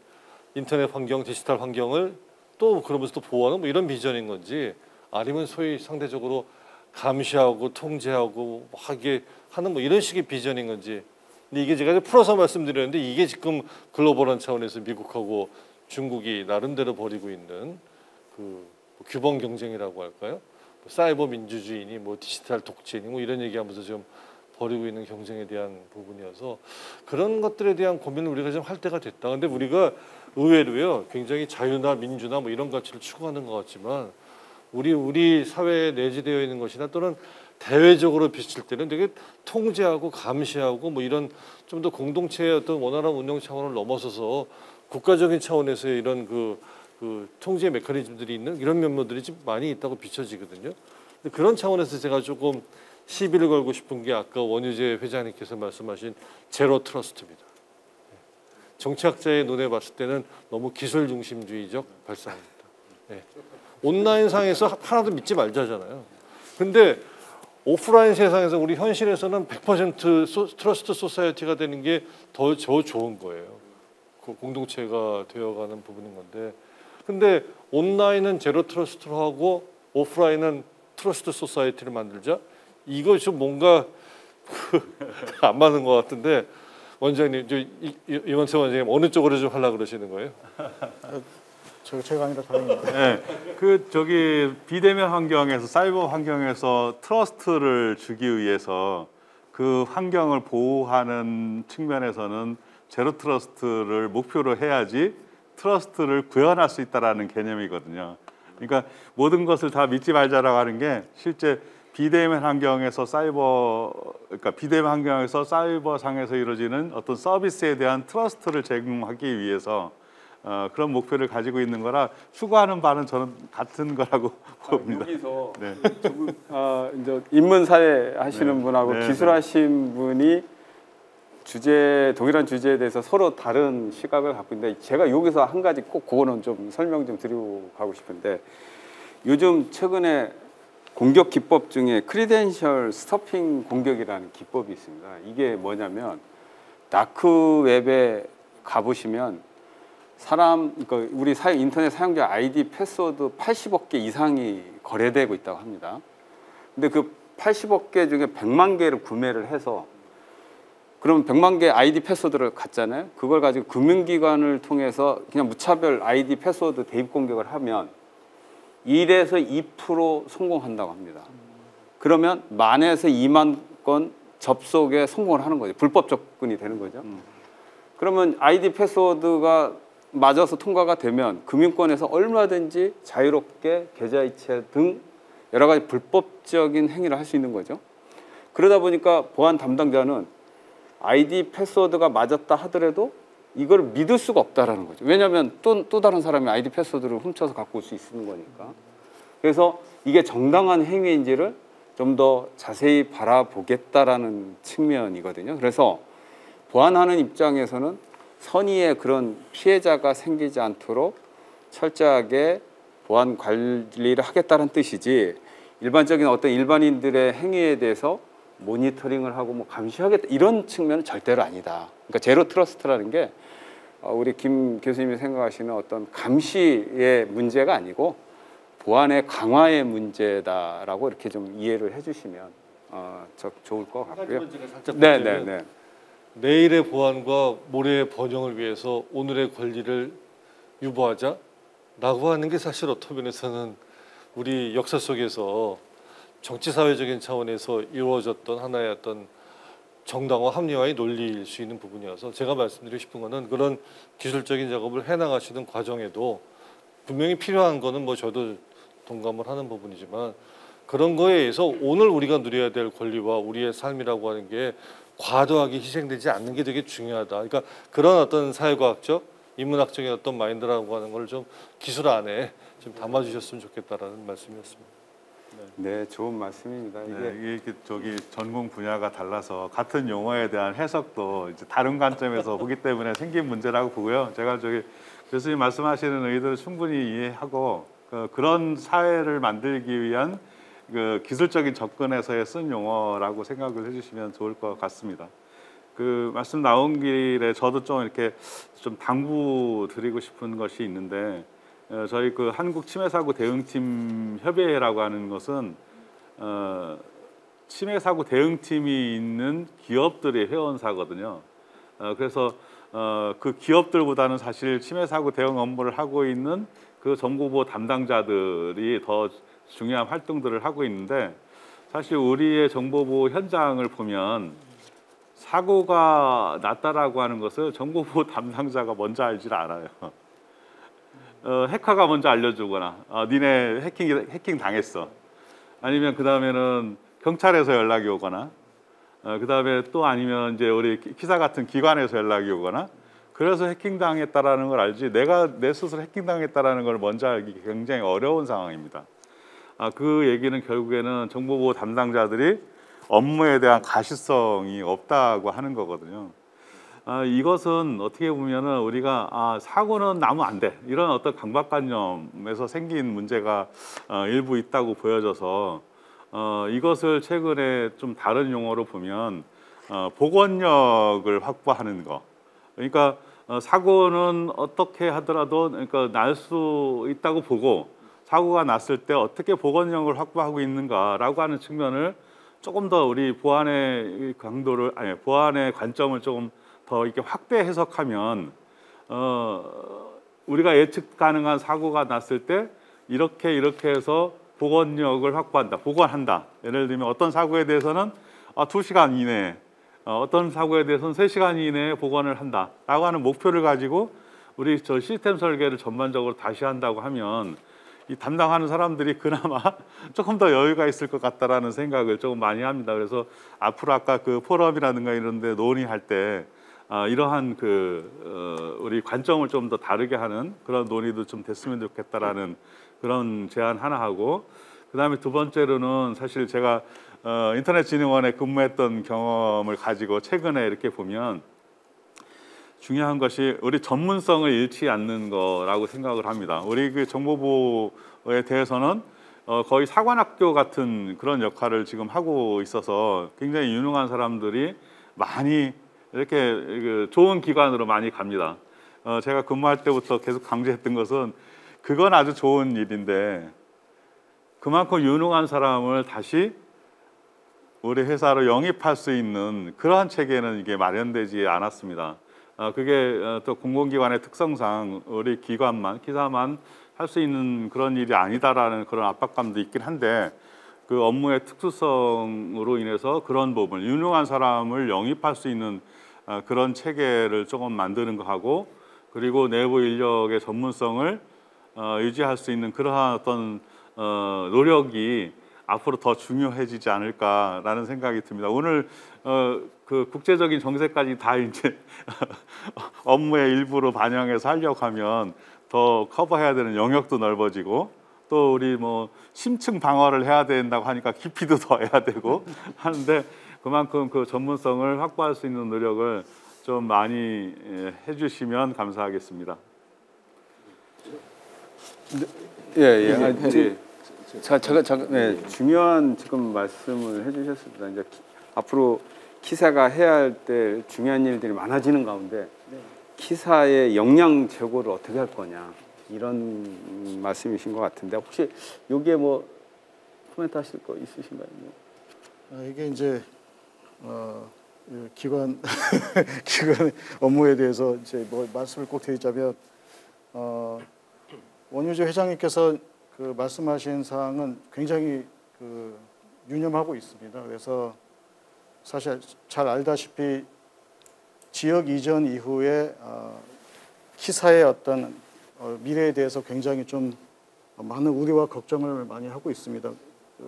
인터넷 환경, 디지털 환경을 또 그러면서 또 보호하는 뭐 이런 비전인 건지 아니면 소위 상대적으로 감시하고 통제하고 하게 하는 뭐 이런 식의 비전인 건지. 근데 이게 제가 풀어서 말씀드렸는데 이게 지금 글로벌한 차원에서 미국하고 중국이 나름대로 벌이고 있는 그 규범 경쟁이라고 할까요? 뭐 사이버 민주주의니 뭐 디지털 독재니 뭐 이런 얘기하면서 좀 벌이고 있는 경쟁에 대한 부분이어서 그런 것들에 대한 고민을 우리가 좀 할 때가 됐다. 근데 우리가 의외로요 굉장히 자유나 민주나 뭐 이런 가치를 추구하는 것 같지만 우리 사회에 내재되어 있는 것이나 또는 대외적으로 비칠 때는 되게 통제하고 감시하고 뭐 이런 좀 더 공동체의 어떤 원활한 운영 차원을 넘어서서 국가적인 차원에서의 이런 그 통제 메커니즘들이 있는 이런 면모들이 좀 많이 있다고 비춰지거든요. 근데 그런 차원에서 제가 조금 시비를 걸고 싶은 게 아까 원유재 회장님께서 말씀하신 제로 트러스트입니다. 정치학자의 눈에 봤을 때는 너무 기술 중심주의적 발상입니다. 네. 온라인상에서 하나도 믿지 말자잖아요. 근데 오프라인 세상에서 우리 현실에서는 100% 트러스트 소사이어티가 되는 게 더 좋은 거예요. 그 공동체가 되어가는 부분인 건데 근데 온라인은 제로 트러스트로 하고 오프라인은 트러스트 소사이어티를 만들자 이거 좀 뭔가 안 맞는 것 같은데 원장님, 이원태 원장님 어느 쪽으로 좀 하려고 그러시는 거예요? 제가 아니라 다행입니다. 네, 그 저기 비대면 환경에서 사이버 환경에서 트러스트를 주기 위해서 그 환경을 보호하는 측면에서는 제로 트러스트를 목표로 해야지 트러스트를 구현할 수 있다라는 개념이거든요. 그러니까 모든 것을 다 믿지 말자라고 하는 게 실제 비대면 환경에서 비대면 환경에서 사이버 상에서 이루어지는 어떤 서비스에 대한 트러스트를 제공하기 위해서 그런 목표를 가지고 있는 거라 추구하는 바는 저는 같은 거라고 봅니다. 여기서 네. 이제 인문사회 하시는 네. 분하고 네, 기술하신 분이 동일한 주제에 대해서 서로 다른 시각을 갖고 있는데 제가 여기서 한 가지 꼭 그거는 좀 설명 좀 드리고 가고 싶은데 요즘 최근에 공격 기법 중에 크리덴셜 스토핑 공격이라는 기법이 있습니다. 이게 뭐냐면 다크웹에 가보시면 그러니까 우리 인터넷 사용자 아이디 패스워드 80억 개 이상이 거래되고 있다고 합니다. 근데 그 80억 개 중에 100만 개를 구매를 해서 그럼 100만 개 아이디 패스워드를 갖잖아요. 그걸 가지고 금융기관을 통해서 그냥 무차별 아이디 패스워드 대입 공격을 하면 1에서 2% 성공한다고 합니다. 그러면 10,000에서 2만 건 접속에 성공을 하는 거죠. 불법 접근이 되는 거죠. 그러면 아이디 패스워드가 맞아서 통과가 되면 금융권에서 얼마든지 자유롭게 계좌이체 등 여러 가지 불법적인 행위를 할 수 있는 거죠. 그러다 보니까 보안 담당자는 아이디 패스워드가 맞았다 하더라도 이걸 믿을 수가 없다라는 거죠. 왜냐하면 또 다른 사람이 아이디 패스워드를 훔쳐서 갖고 올 수 있는 거니까. 그래서 이게 정당한 행위인지를 좀 더 자세히 바라보겠다라는 측면이거든요. 그래서 보안하는 입장에서는 선의의 그런 피해자가 생기지 않도록 철저하게 보안 관리를 하겠다는 뜻이지 일반적인 어떤 일반인들의 행위에 대해서 모니터링을 하고 뭐 감시하겠다 이런 측면은 절대로 아니다. 그러니까 제로 트러스트라는 게 우리 김 교수님이 생각하시는 어떤 감시의 문제가 아니고 보안의 강화의 문제다라고 이렇게 좀 이해를 해주시면 좋을 것 같고요. 네. 내일의 보안과 모레의 번영을 위해서 오늘의 권리를 유보하자라고 하는 게 사실 어떤 면에서는 우리 역사 속에서 정치사회적인 차원에서 이루어졌던 하나의 어떤 정당화 합리화의 논리일 수 있는 부분이어서 제가 말씀드리고 싶은 거는 그런 기술적인 작업을 해나가시는 과정에도 분명히 필요한 거는 뭐 저도 동감을 하는 부분이지만 그런 거에 의해서 오늘 우리가 누려야 될 권리와 우리의 삶이라고 하는 게 과도하게 희생되지 않는 게 되게 중요하다. 그러니까 그런 어떤 사회과학적, 인문학적인 어떤 마인드라고 하는 걸 좀 기술 안에 좀 담아주셨으면 좋겠다라는 말씀이었습니다. 네, 좋은 말씀입니다. 이게 저기 전공 분야가 달라서 같은 용어에 대한 해석도 이제 다른 관점에서 보기 때문에 생긴 문제라고 보고요. 제가 저기 교수님 말씀하시는 의도를 충분히 이해하고 그런 사회를 만들기 위한 그 기술적인 접근에서의 쓴 용어라고 생각을 해주시면 좋을 것 같습니다. 그 말씀 나온 길에 저도 좀 이렇게 좀 당부 드리고 싶은 것이 있는데 저희 그 한국 침해 사고 대응팀 협의회라고 하는 것은 침해 사고 대응팀이 있는 기업들의 회원사거든요. 그래서 그 기업들보다는 사실 침해 사고 대응 업무를 하고 있는 그 정보보호 담당자들이 더 중요한 활동들을 하고 있는데 사실 우리의 정보보호 현장을 보면 사고가 났다라고 하는 것을 정보보호 담당자가 먼저 알질 않아요. 해커가 먼저 알려주거나 니네 해킹 당했어. 아니면 그 다음에는 경찰에서 연락이 오거나 그 다음에 또 아니면 이제 우리 기사 같은 기관에서 연락이 오거나 그래서 해킹 당했다라는 걸 알지 내가 내 스스로 해킹 당했다라는 걸 먼저 알기 굉장히 어려운 상황입니다. 그 얘기는 결국에는 정보보호 담당자들이 업무에 대한 가시성이 없다고 하는 거거든요. 이것은 어떻게 보면은 우리가 사고는 나면 안 돼 이런 어떤 강박관념에서 생긴 문제가 일부 있다고 보여져서 이것을 최근에 좀 다른 용어로 보면 복원력을 확보하는 거. 그러니까 사고는 어떻게 하더라도 그러니까 날 수 있다고 보고 사고가 났을 때 어떻게 복원력을 확보하고 있는가라고 하는 측면을 조금 더 우리 보안의 강도를 보안의 관점을 조금 더 이렇게 확대 해석하면 우리가 예측 가능한 사고가 났을 때 이렇게 해서 복원력을 확보한다, 복원한다. 예를 들면 어떤 사고에 대해서는 2시간 이내에 어떤 사고에 대해서는 3시간 이내에 복원을 한다라고 하는 목표를 가지고 우리 저 시스템 설계를 전반적으로 다시 한다고 하면 이 담당하는 사람들이 그나마 조금 더 여유가 있을 것 같다라는 생각을 조금 많이 합니다. 그래서 앞으로 아까 그 포럼이라든가 이런 데 논의할 때 이러한 우리 관점을 좀 더 다르게 하는 그런 논의도 좀 됐으면 좋겠다라는 그런 제안 하나 하고, 그다음에 두 번째로는 사실 제가 인터넷진흥원에 근무했던 경험을 가지고 최근에 이렇게 보면 중요한 것이 우리 전문성을 잃지 않는 거라고 생각을 합니다. 우리 그 정보부에 대해서는 거의 사관학교 같은 그런 역할을 지금 하고 있어서 굉장히 유능한 사람들이 많이 이렇게 좋은 기관으로 많이 갑니다. 제가 근무할 때부터 계속 강조했던 것은 그건 아주 좋은 일인데 그만큼 유능한 사람을 다시 우리 회사로 영입할 수 있는 그러한 체계는 이게 마련되지 않았습니다. 그게 또 공공기관의 특성상 우리 기관만, 기사만 할 수 있는 그런 일이 아니다라는 그런 압박감도 있긴 한데, 그 업무의 특수성으로 인해서 그런 부분, 유능한 사람을 영입할 수 있는 그런 체계를 조금 만드는 거 하고, 그리고 내부 인력의 전문성을 유지할 수 있는 그러한 어떤 노력이 앞으로 더 중요해지지 않을까라는 생각이 듭니다. 오늘 그 국제적인 정세까지 다 이제 업무의 일부로 반영해서 하려고 하면 더 커버해야 되는 영역도 넓어지고, 또 우리 뭐 심층 방어를 해야 된다고 하니까 깊이도 더 해야 되고 하는데, 그만큼 그 전문성을 확보할 수 있는 노력을 좀 많이 해주시면 감사하겠습니다. 제가 중요한 지금 말씀을 해주셨습니다. 이제 앞으로 키사가 해야 할 때 중요한 일들이 많아지는 가운데 키사의 역량 제고를 어떻게 할 거냐, 이런 말씀이신 것 같은데, 혹시 여기에 뭐 코멘트 하실 거 있으신가요? 이게 이제 기관 기관 업무에 대해서 이제 뭐 말씀을 꼭 드리자면, 원유재 회장님께서 그 말씀하신 사항은 굉장히 유념하고 있습니다. 그래서 사실 잘 알다시피 지역 이전 이후에 키사의 어떤 미래에 대해서 굉장히 좀 많은 우려와 걱정을 많이 하고 있습니다.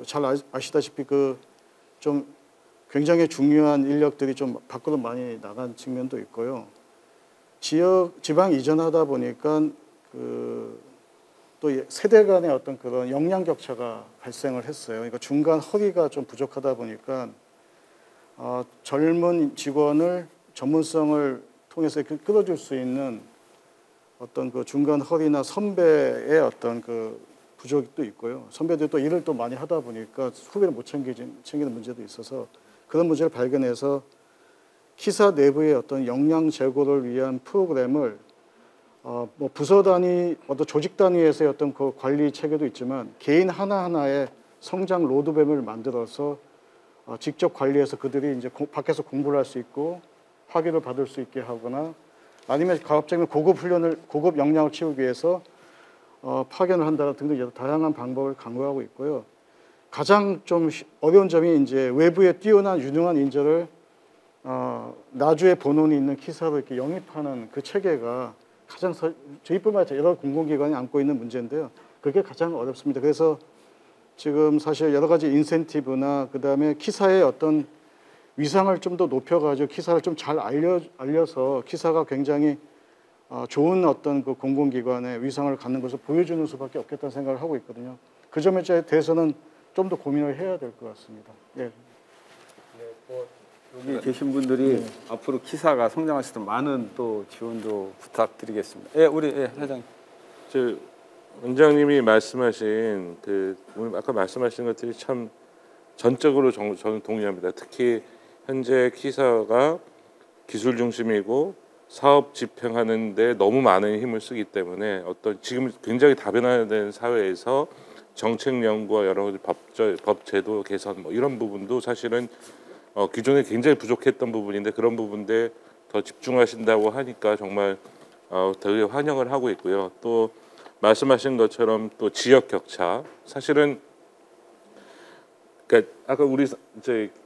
잘 아시다시피 좀 굉장히 중요한 인력들이 좀 밖으로 많이 나간 측면도 있고요. 지방 이전하다 보니까 또 세대 간의 어떤 그런 역량 격차가 발생을 했어요. 그러니까 중간 허리가 좀 부족하다 보니까 젊은 직원을 전문성을 통해서 끌어줄 수 있는 어떤 그 중간 허리나 선배의 어떤 그 부족도 있고요. 선배들이 또 일을 또 많이 하다 보니까 후배를 못 챙기는 문제도 있어서, 그런 문제를 발견해서 키사 내부의 어떤 역량 제고를 위한 프로그램을 뭐 부서 단위, 어떤 조직 단위에서의 어떤 그 관리 체계도 있지만 개인 하나하나의 성장 로드맵을 만들어서 직접 관리해서 그들이 이제 밖에서 공부를 할 수 있고 학위를 받을 수 있게 하거나, 아니면 가급적이면 고급 역량을 키우기 위해서 파견을 한다 등등 다양한 방법을 강구하고 있고요. 가장 좀 어려운 점이 이제 외부에 뛰어난 유능한 인재를 나주의 본원이 있는 키사로 이렇게 영입하는 그 체계가 가장 저희뿐만 아니라 여러 공공기관이 안고 있는 문제인데요. 그게 가장 어렵습니다. 그래서 지금 사실 여러 가지 인센티브나 그다음에 키사의 어떤 위상을 좀 더 높여가지고 키사를 좀 잘 알려서 키사가 굉장히 좋은 어떤 그 공공기관의 위상을 갖는 것을 보여주는 수밖에 없겠다는 생각을 하고 있거든요. 그 점에 대해서는 좀 더 고민을 해야 될 것 같습니다. 예. 여기 계신 분들이 앞으로 키사가 성장할 수 있도록 많은 또 지원도 부탁드리겠습니다. 우리 회장님. 원장님이 말씀하신 오늘 아까 말씀하신 것들이 참 전적으로 저는 동의합니다. 특히 현재 키사가 기술 중심이고 사업 집행하는데 너무 많은 힘을 쓰기 때문에 지금 굉장히 다변화된 사회에서 정책 연구와 여러 가지 법 제도 개선 뭐 이런 부분도 사실은 기존에 굉장히 부족했던 부분인데, 그런 부분에 더 집중하신다고 하니까 정말 되게 환영을 하고 있고요. 또 말씀하신 것처럼 또 지역 격차, 사실은 그러니까 아까 우리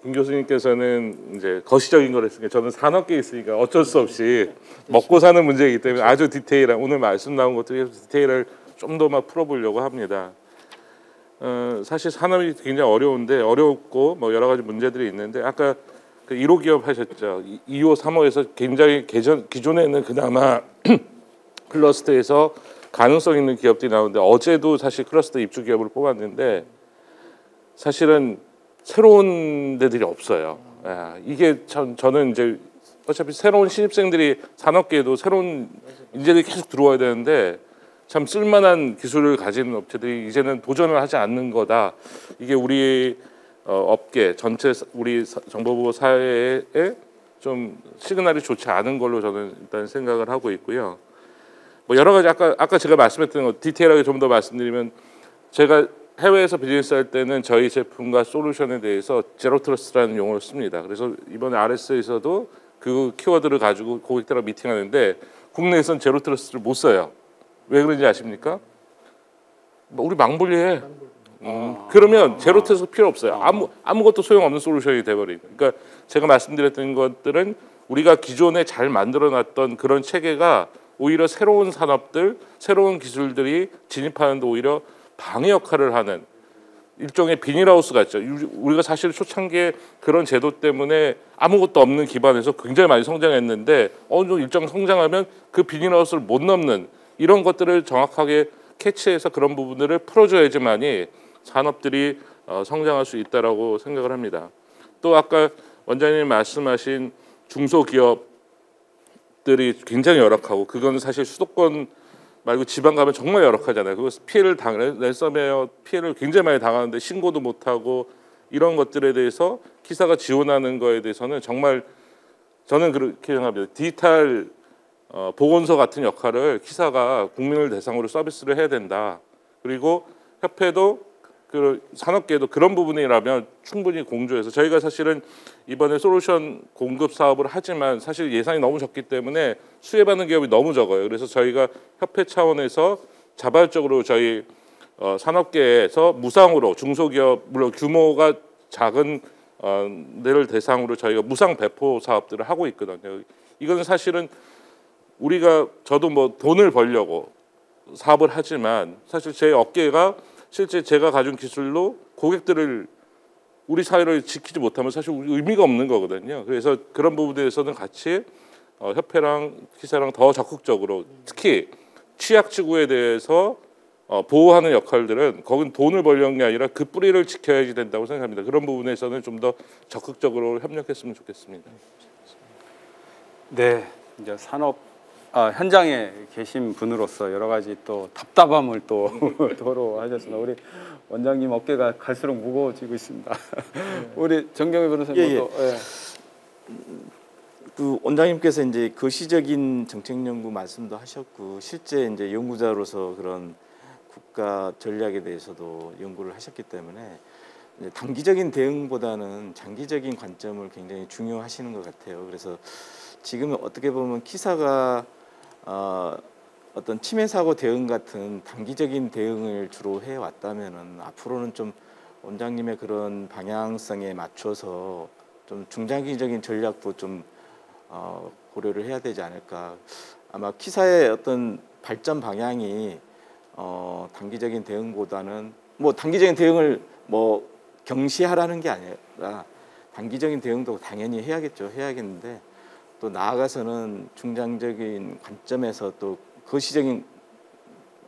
김 교수님께서는 이제 거시적인 걸 했으니까 저는 산업계에 있으니까 어쩔 수 없이 먹고 사는 문제이기 때문에 아주 디테일한, 오늘 말씀 나온 것들이 디테일을 좀 더 막 풀어보려고 합니다. 사실 산업이 굉장히 어렵고 뭐 여러 가지 문제들이 있는데, 아까 그 1호 기업 하셨죠. 2호, 3호에서 굉장히 기존에는 그나마 클러스터에서 가능성 있는 기업들이 나오는데 어제도 사실 클러스터 입주 기업을 뽑았는데 사실은 새로운 데들이 없어요. 이게 저는 이제 어차피 새로운 신입생들이 산업계에도 새로운 인재들이 계속 들어와야 되는데 참 쓸만한 기술을 가진 업체들이 이제는 도전을 하지 않는 거다. 이게 우리 업계 전체 우리 정보보 사회에 좀 시그널이 좋지 않은 걸로 저는 일단 생각을 하고 있고요. 뭐 여러 가지 아까 제가 말씀했던 거 디테일하게 좀 더 말씀드리면 제가 해외에서 비즈니스 할 때는 저희 제품과 솔루션에 대해서 제로 트러스트라는 용어를 씁니다. 그래서 이번에 RS에서도 그 키워드를 가지고 고객들하고 미팅하는데 국내에선 제로 트러스트를 못 써요. 왜 그런지 아십니까? 우리 망불리해. 그러면 제로 트러스트 필요 없어요. 아무것도 소용없는 솔루션이 돼버리고. 그러니까 제가 말씀드렸던 것들은 우리가 기존에 잘 만들어놨던 그런 체계가 오히려 새로운 산업들, 새로운 기술들이 진입하는데 오히려 방해 역할을 하는 일종의 비닐하우스 같죠. 우리가 사실 초창기에 그런 제도 때문에 아무것도 없는 기반에서 굉장히 많이 성장했는데 어느 정도 일정 성장하면 그 비닐하우스를 못 넘는 이런 것들을 정확하게 캐치해서 그런 부분들을 풀어줘야지만이 산업들이 성장할 수 있다라고 생각을 합니다. 또 아까 원장님 말씀하신 중소기업들이 굉장히 열악하고 그건 사실 수도권 말고 지방 가면 정말 열악하잖아요. 그거 피해를 랜섬웨어 피해를 굉장히 많이 당하는데 신고도 못하고 이런 것들에 대해서 키사가 지원하는 거에 대해서는 정말 저는 그렇게 생각합니다. 디지털 보건소 같은 역할을 키사가 국민을 대상으로 서비스를 해야 된다. 그리고 협회도 그 산업계도 그런 부분이라면 충분히 공조해서 저희가 사실은 이번에 솔루션 공급 사업을 하지만 사실 예산이 너무 적기 때문에 수혜받는 기업이 너무 적어요. 그래서 저희가 협회 차원에서 자발적으로 저희 산업계에서 무상으로 중소기업 물론 규모가 작은 데를 대상으로 저희가 무상 배포 사업들을 하고 있거든요. 이거는 사실은 우리가 저도 뭐 돈을 벌려고 사업을 하지만 사실 제 업계가 실제 제가 가진 기술로 고객들을 우리 사회를 지키지 못하면 사실 의미가 없는 거거든요. 그래서 그런 부분에서는 같이 협회랑 키사랑 더 적극적으로 특히 취약지구에 대해서 보호하는 역할들은 거긴 돈을 벌려는 게 아니라 그 뿌리를 지켜야지 된다고 생각합니다. 그런 부분에서는 좀 더 적극적으로 협력했으면 좋겠습니다. 네, 이제 산업 현장에 계신 분으로서 여러 가지 또 답답함을 또 토로하셨습니다. 우리 원장님 어깨가 갈수록 무거워지고 있습니다. 우리 정경희 변호사님도 그 원장님께서 이제 거시적인 정책 연구 말씀도 하셨고 실제 이제 연구자로서 그런 국가 전략에 대해서도 연구를 하셨기 때문에 이제 단기적인 대응보다는 장기적인 관점을 굉장히 중요하시는 것 같아요. 그래서 지금 어떻게 보면 키사가 어떤 침해 사고 대응 같은 단기적인 대응을 주로 해 왔다면은 앞으로는 좀 원장님의 그런 방향성에 맞춰서 좀 중장기적인 전략도 좀 고려를 해야 되지 않을까. 아마 키사의 어떤 발전 방향이 단기적인 대응보다는 뭐 단기적인 대응을 뭐 경시하라는 게 아니라 단기적인 대응도 당연히 해야겠는데 또 나아가서는 중장적인 관점에서 또 거시적인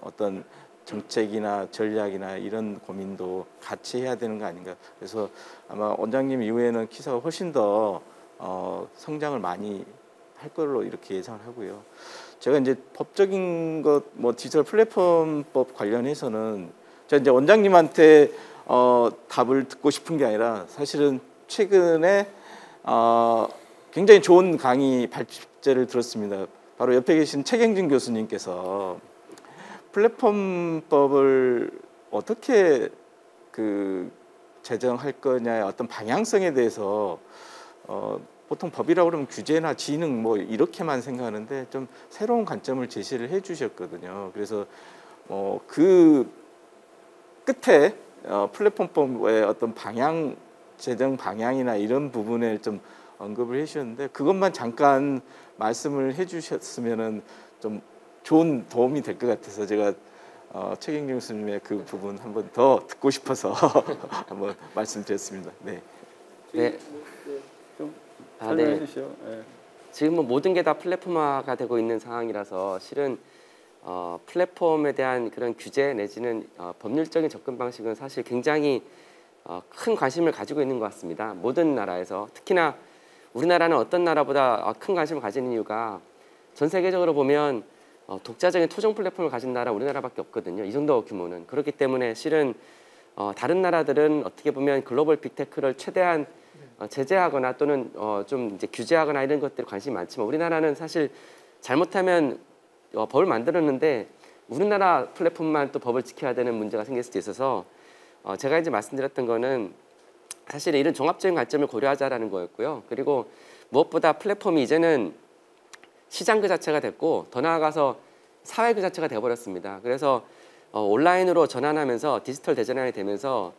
어떤 정책이나 전략이나 이런 고민도 같이 해야 되는 거 아닌가. 그래서 아마 원장님 이후에는 키사가 훨씬 더 성장을 많이 할 걸로 이렇게 예상을 하고요. 제가 이제 법적인 것, 뭐 디지털 플랫폼법 관련해서는 제가 이제 원장님한테 답을 듣고 싶은 게 아니라 사실은 최근에 굉장히 좋은 강의 발제를 들었습니다. 바로 옆에 계신 최경진 교수님께서 플랫폼법을 어떻게 그 제정할 거냐의 어떤 방향성에 대해서 보통 법이라고 그러면 규제나 지능 뭐 이렇게만 생각하는데 좀 새로운 관점을 제시를 해주셨거든요. 그래서 그 끝에 플랫폼법의 어떤 방향 제정 방향이나 이런 부분에 좀 언급을 해주셨는데 그것만 잠깐 말씀을 해주셨으면은 좀 좋은 도움이 될 것 같아서 제가 최경진 교수님의 그 부분 한번 더 듣고 싶어서 한번 말씀드렸습니다. 네. 네. 설명해 네. 주시죠. 예. 지금 뭐 모든 게 다 플랫폼화가 되고 있는 상황이라서 실은 플랫폼에 대한 그런 규제 내지는 법률적인 접근 방식은 사실 굉장히 큰 관심을 가지고 있는 것 같습니다. 모든 나라에서 특히나 우리나라는 어떤 나라보다 큰 관심을 가지는 이유가 전 세계적으로 보면 독자적인 토종 플랫폼을 가진 나라 우리나라밖에 없거든요. 이 정도 규모는. 그렇기 때문에 실은 다른 나라들은 어떻게 보면 글로벌 빅테크를 최대한 제재하거나 또는 좀 이제 규제하거나 이런 것들에 관심이 많지만 우리나라는 사실 잘못하면 법을 만들었는데 우리나라 플랫폼만 또 법을 지켜야 되는 문제가 생길 수도 있어서 제가 이제 말씀드렸던 거는 사실 이런 종합적인 관점을 고려하자라는 거였고요. 그리고 무엇보다 플랫폼이 이제는 시장 그 자체가 됐고 더 나아가서 사회 그 자체가 돼버렸습니다. 그래서 온라인으로 전환하면서 디지털 대전환이 되면서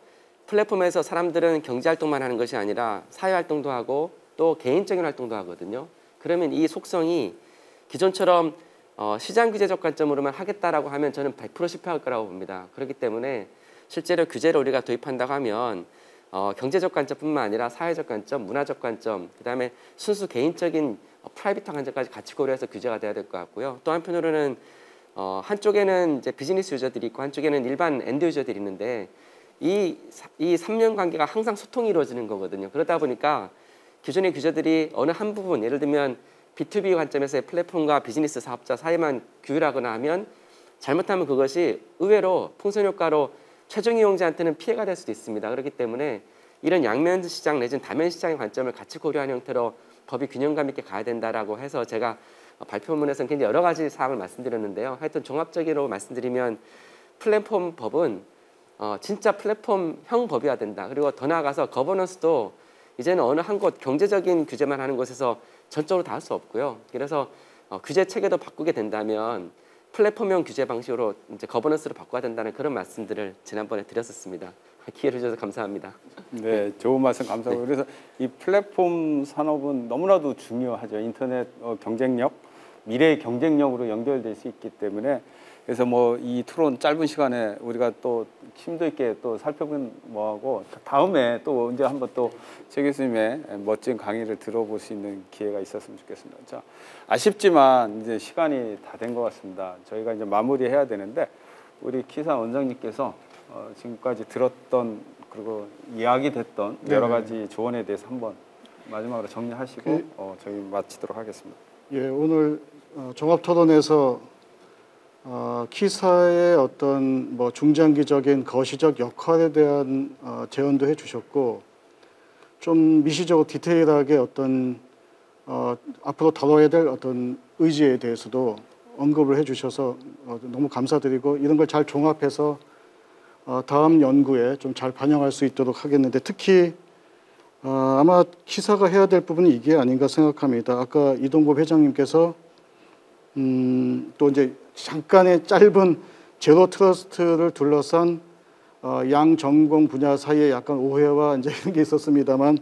플랫폼에서 사람들은 경제 활동만 하는 것이 아니라 사회 활동도 하고 또 개인적인 활동도 하거든요. 그러면 이 속성이 기존처럼 시장 규제적 관점으로만 하겠다라고 하면 저는 100% 실패할 거라고 봅니다. 그렇기 때문에 실제로 규제를 우리가 도입한다고 하면 경제적 관점뿐만 아니라 사회적 관점, 문화적 관점, 그다음에 순수 개인적인 프라이빗한 관점까지 같이 고려해서 규제가 돼야 될 것 같고요. 또 한편으로는 한쪽에는 이제 비즈니스 유저들이 있고 한쪽에는 일반 엔드 유저들이 있는데 이 3년 관계가 항상 소통이 이루어지는 거거든요. 그러다 보니까 기존의 규제들이 어느 한 부분, 예를 들면 B2B 관점에서의 플랫폼과 비즈니스 사업자 사이만 규율하거나 하면 잘못하면 그것이 의외로 풍선 효과로 최종 이용자한테는 피해가 될 수도 있습니다. 그렇기 때문에 이런 양면 시장 내지는 다면 시장의 관점을 같이 고려하는 형태로 법이 균형감 있게 가야 된다라고 해서 제가 발표문에서는 굉장히 여러 가지 사항을 말씀드렸는데요. 하여튼 종합적으로 말씀드리면 플랫폼 법은 진짜 플랫폼형 법이어야 된다. 그리고 더 나아가서 거버넌스도 이제는 어느 한 곳 경제적인 규제만 하는 곳에서 전적으로 다 할 수 없고요. 그래서 규제 체계도 바꾸게 된다면 플랫폼형 규제 방식으로 이제 거버넌스를 바꿔야 된다는 그런 말씀들을 지난번에 드렸었습니다. 기회를 주셔서 감사합니다. 네, 좋은 말씀 감사하고 그래서 이 플랫폼 산업은 너무나도 중요하죠. 인터넷 경쟁력, 미래의 경쟁력으로 연결될 수 있기 때문에 그래서 뭐 이 토론 짧은 시간에 우리가 또 심도 있게 또 살펴본 뭐하고 다음에 또 언제 한번 또 최 교수님의 멋진 강의를 들어볼 수 있는 기회가 있었으면 좋겠습니다. 자, 아쉽지만 이제 시간이 다 된 것 같습니다. 저희가 이제 마무리해야 되는데 우리 키사 원장님께서 지금까지 들었던 그리고 이야기됐던 여러 가지 조언에 대해서 한번 마지막으로 정리하시고 저희 마치도록 하겠습니다. 예, 오늘 종합 토론에서 키사의 어떤 뭐 중장기적인 거시적 역할에 대한 제언도 해주셨고 좀 미시적으로 디테일하게 어떤 앞으로 다뤄야 될 어떤 의지에 대해서도 언급을 해주셔서 너무 감사드리고 이런 걸 잘 종합해서 다음 연구에 좀 잘 반영할 수 있도록 하겠는데 특히 아마 키사가 해야 될 부분이 이게 아닌가 생각합니다. 아까 이동법 회장님께서 또 이제 잠깐의 짧은 제로 트러스트를 둘러싼 양전공 분야 사이에 약간 오해와 이제 이런 게 있었습니다만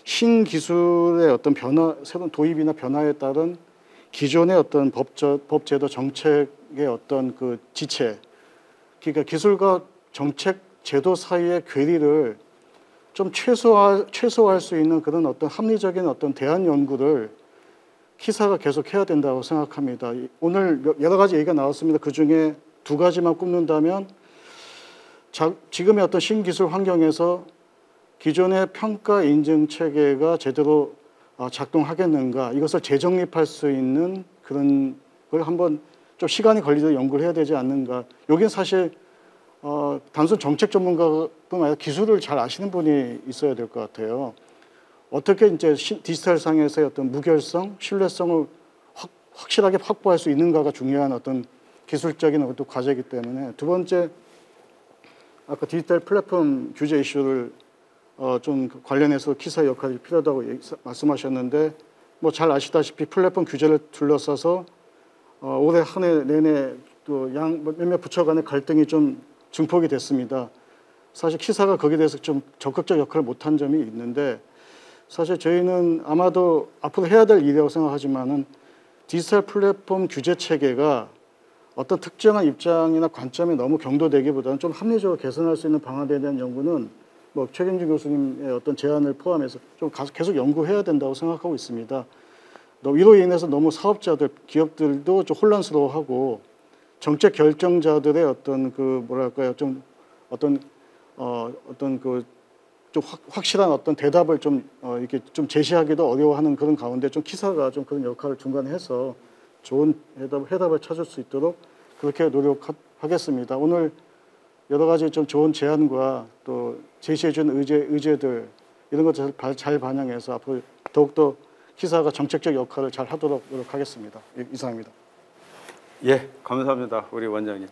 신기술의 어떤 변화, 새로운 도입이나 변화에 따른 기존의 어떤 법제도 정책의 어떤 그 지체, 그러니까 기술과 정책 제도 사이의 괴리를 좀 최소화할 수 있는 그런 어떤 합리적인 어떤 대안 연구를 키사가 계속 해야 된다고 생각합니다. 오늘 여러 가지 얘기가 나왔습니다. 그 중에 두 가지만 꼽는다면 지금의 어떤 신기술 환경에서 기존의 평가 인증 체계가 제대로 작동하겠는가 이것을 재정립할 수 있는 그런 걸 한번 좀 시간이 걸리도록 연구를 해야 되지 않는가. 여기는 사실 단순 정책 전문가뿐 아니라 기술을 잘 아시는 분이 있어야 될 것 같아요. 어떻게 이제 디지털 상에서의 어떤 무결성, 신뢰성을 확실하게 확보할 수 있는가가 중요한 어떤 기술적인 어떤 과제이기 때문에 두 번째 아까 디지털 플랫폼 규제 이슈를 좀 그관련해서 키사의 역할이 필요하다고 말씀하셨는데 뭐 잘 아시다시피 플랫폼 규제를 둘러싸서 올해 한 해 내내 또 몇몇 부처 간의 갈등이 좀 증폭이 됐습니다. 사실 키사가 거기에 대해서 좀 적극적 역할을 못한 점이 있는데 사실 저희는 아마도 앞으로 해야 될 일이라고 생각하지만은 디지털 플랫폼 규제 체계가 어떤 특정한 입장이나 관점이 너무 경도되기보다는 좀 합리적으로 개선할 수 있는 방안에 대한 연구는 뭐 최경진 교수님의 어떤 제안을 포함해서 좀 계속 연구해야 된다고 생각하고 있습니다. 이로 인해서 너무 사업자들, 기업들도 좀 혼란스러워하고 정책 결정자들의 어떤 그 뭐랄까요, 좀 어떤 그 좀 확실한 어떤 대답을 좀 이렇게 좀 제시하기도 어려워하는 그런 가운데 좀 키사가 좀 그런 역할을 중간에 해서 좋은 해답을 찾을 수 있도록 그렇게 노력하겠습니다. 오늘 여러 가지 좀 좋은 제안과 또 제시해준 의제들 이런 것을 잘 반영해서 앞으로 더욱더 키사가 정책적 역할을 잘 하도록 노력하겠습니다. 이상입니다. 예, 감사합니다, 우리 원장님.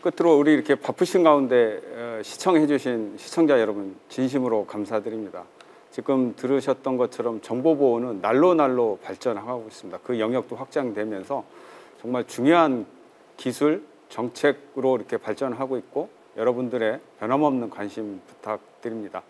끝으로 우리 이렇게 바쁘신 가운데 시청해주신 시청자 여러분 진심으로 감사드립니다. 지금 들으셨던 것처럼 정보보호는 날로 발전하고 있습니다. 그 영역도 확장되면서 정말 중요한 기술, 정책으로 이렇게 발전하고 있고 여러분들의 변함없는 관심 부탁드립니다.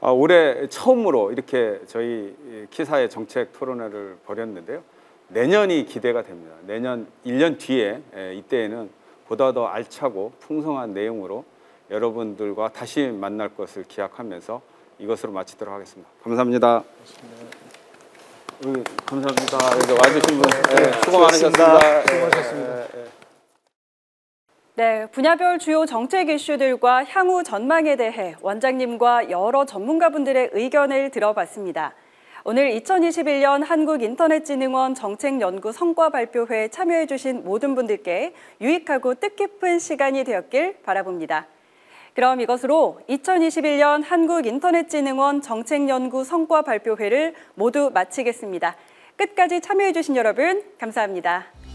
올해 처음으로 이렇게 저희 키사의 정책 토론회를 벌였는데요. 내년이 기대가 됩니다. 내년 1년 뒤에 이때에는 보다 더 알차고 풍성한 내용으로 여러분들과 다시 만날 것을 기약하면서 이것으로 마치도록 하겠습니다. 감사합니다. 감사합니다. 와주신 분 수고 많으셨습니다. 수고하셨습니다. 네, 분야별 주요 정책 이슈들과 향후 전망에 대해 원장님과 여러 전문가분들의 의견을 들어봤습니다. 오늘 2021년 한국인터넷진흥원 정책연구 성과 발표회에 참여해 주신 모든 분들께 유익하고 뜻깊은 시간이 되었길 바라봅니다. 그럼 이것으로 2021년 한국인터넷진흥원 정책연구 성과 발표회를 모두 마치겠습니다. 끝까지 참여해 주신 여러분 감사합니다.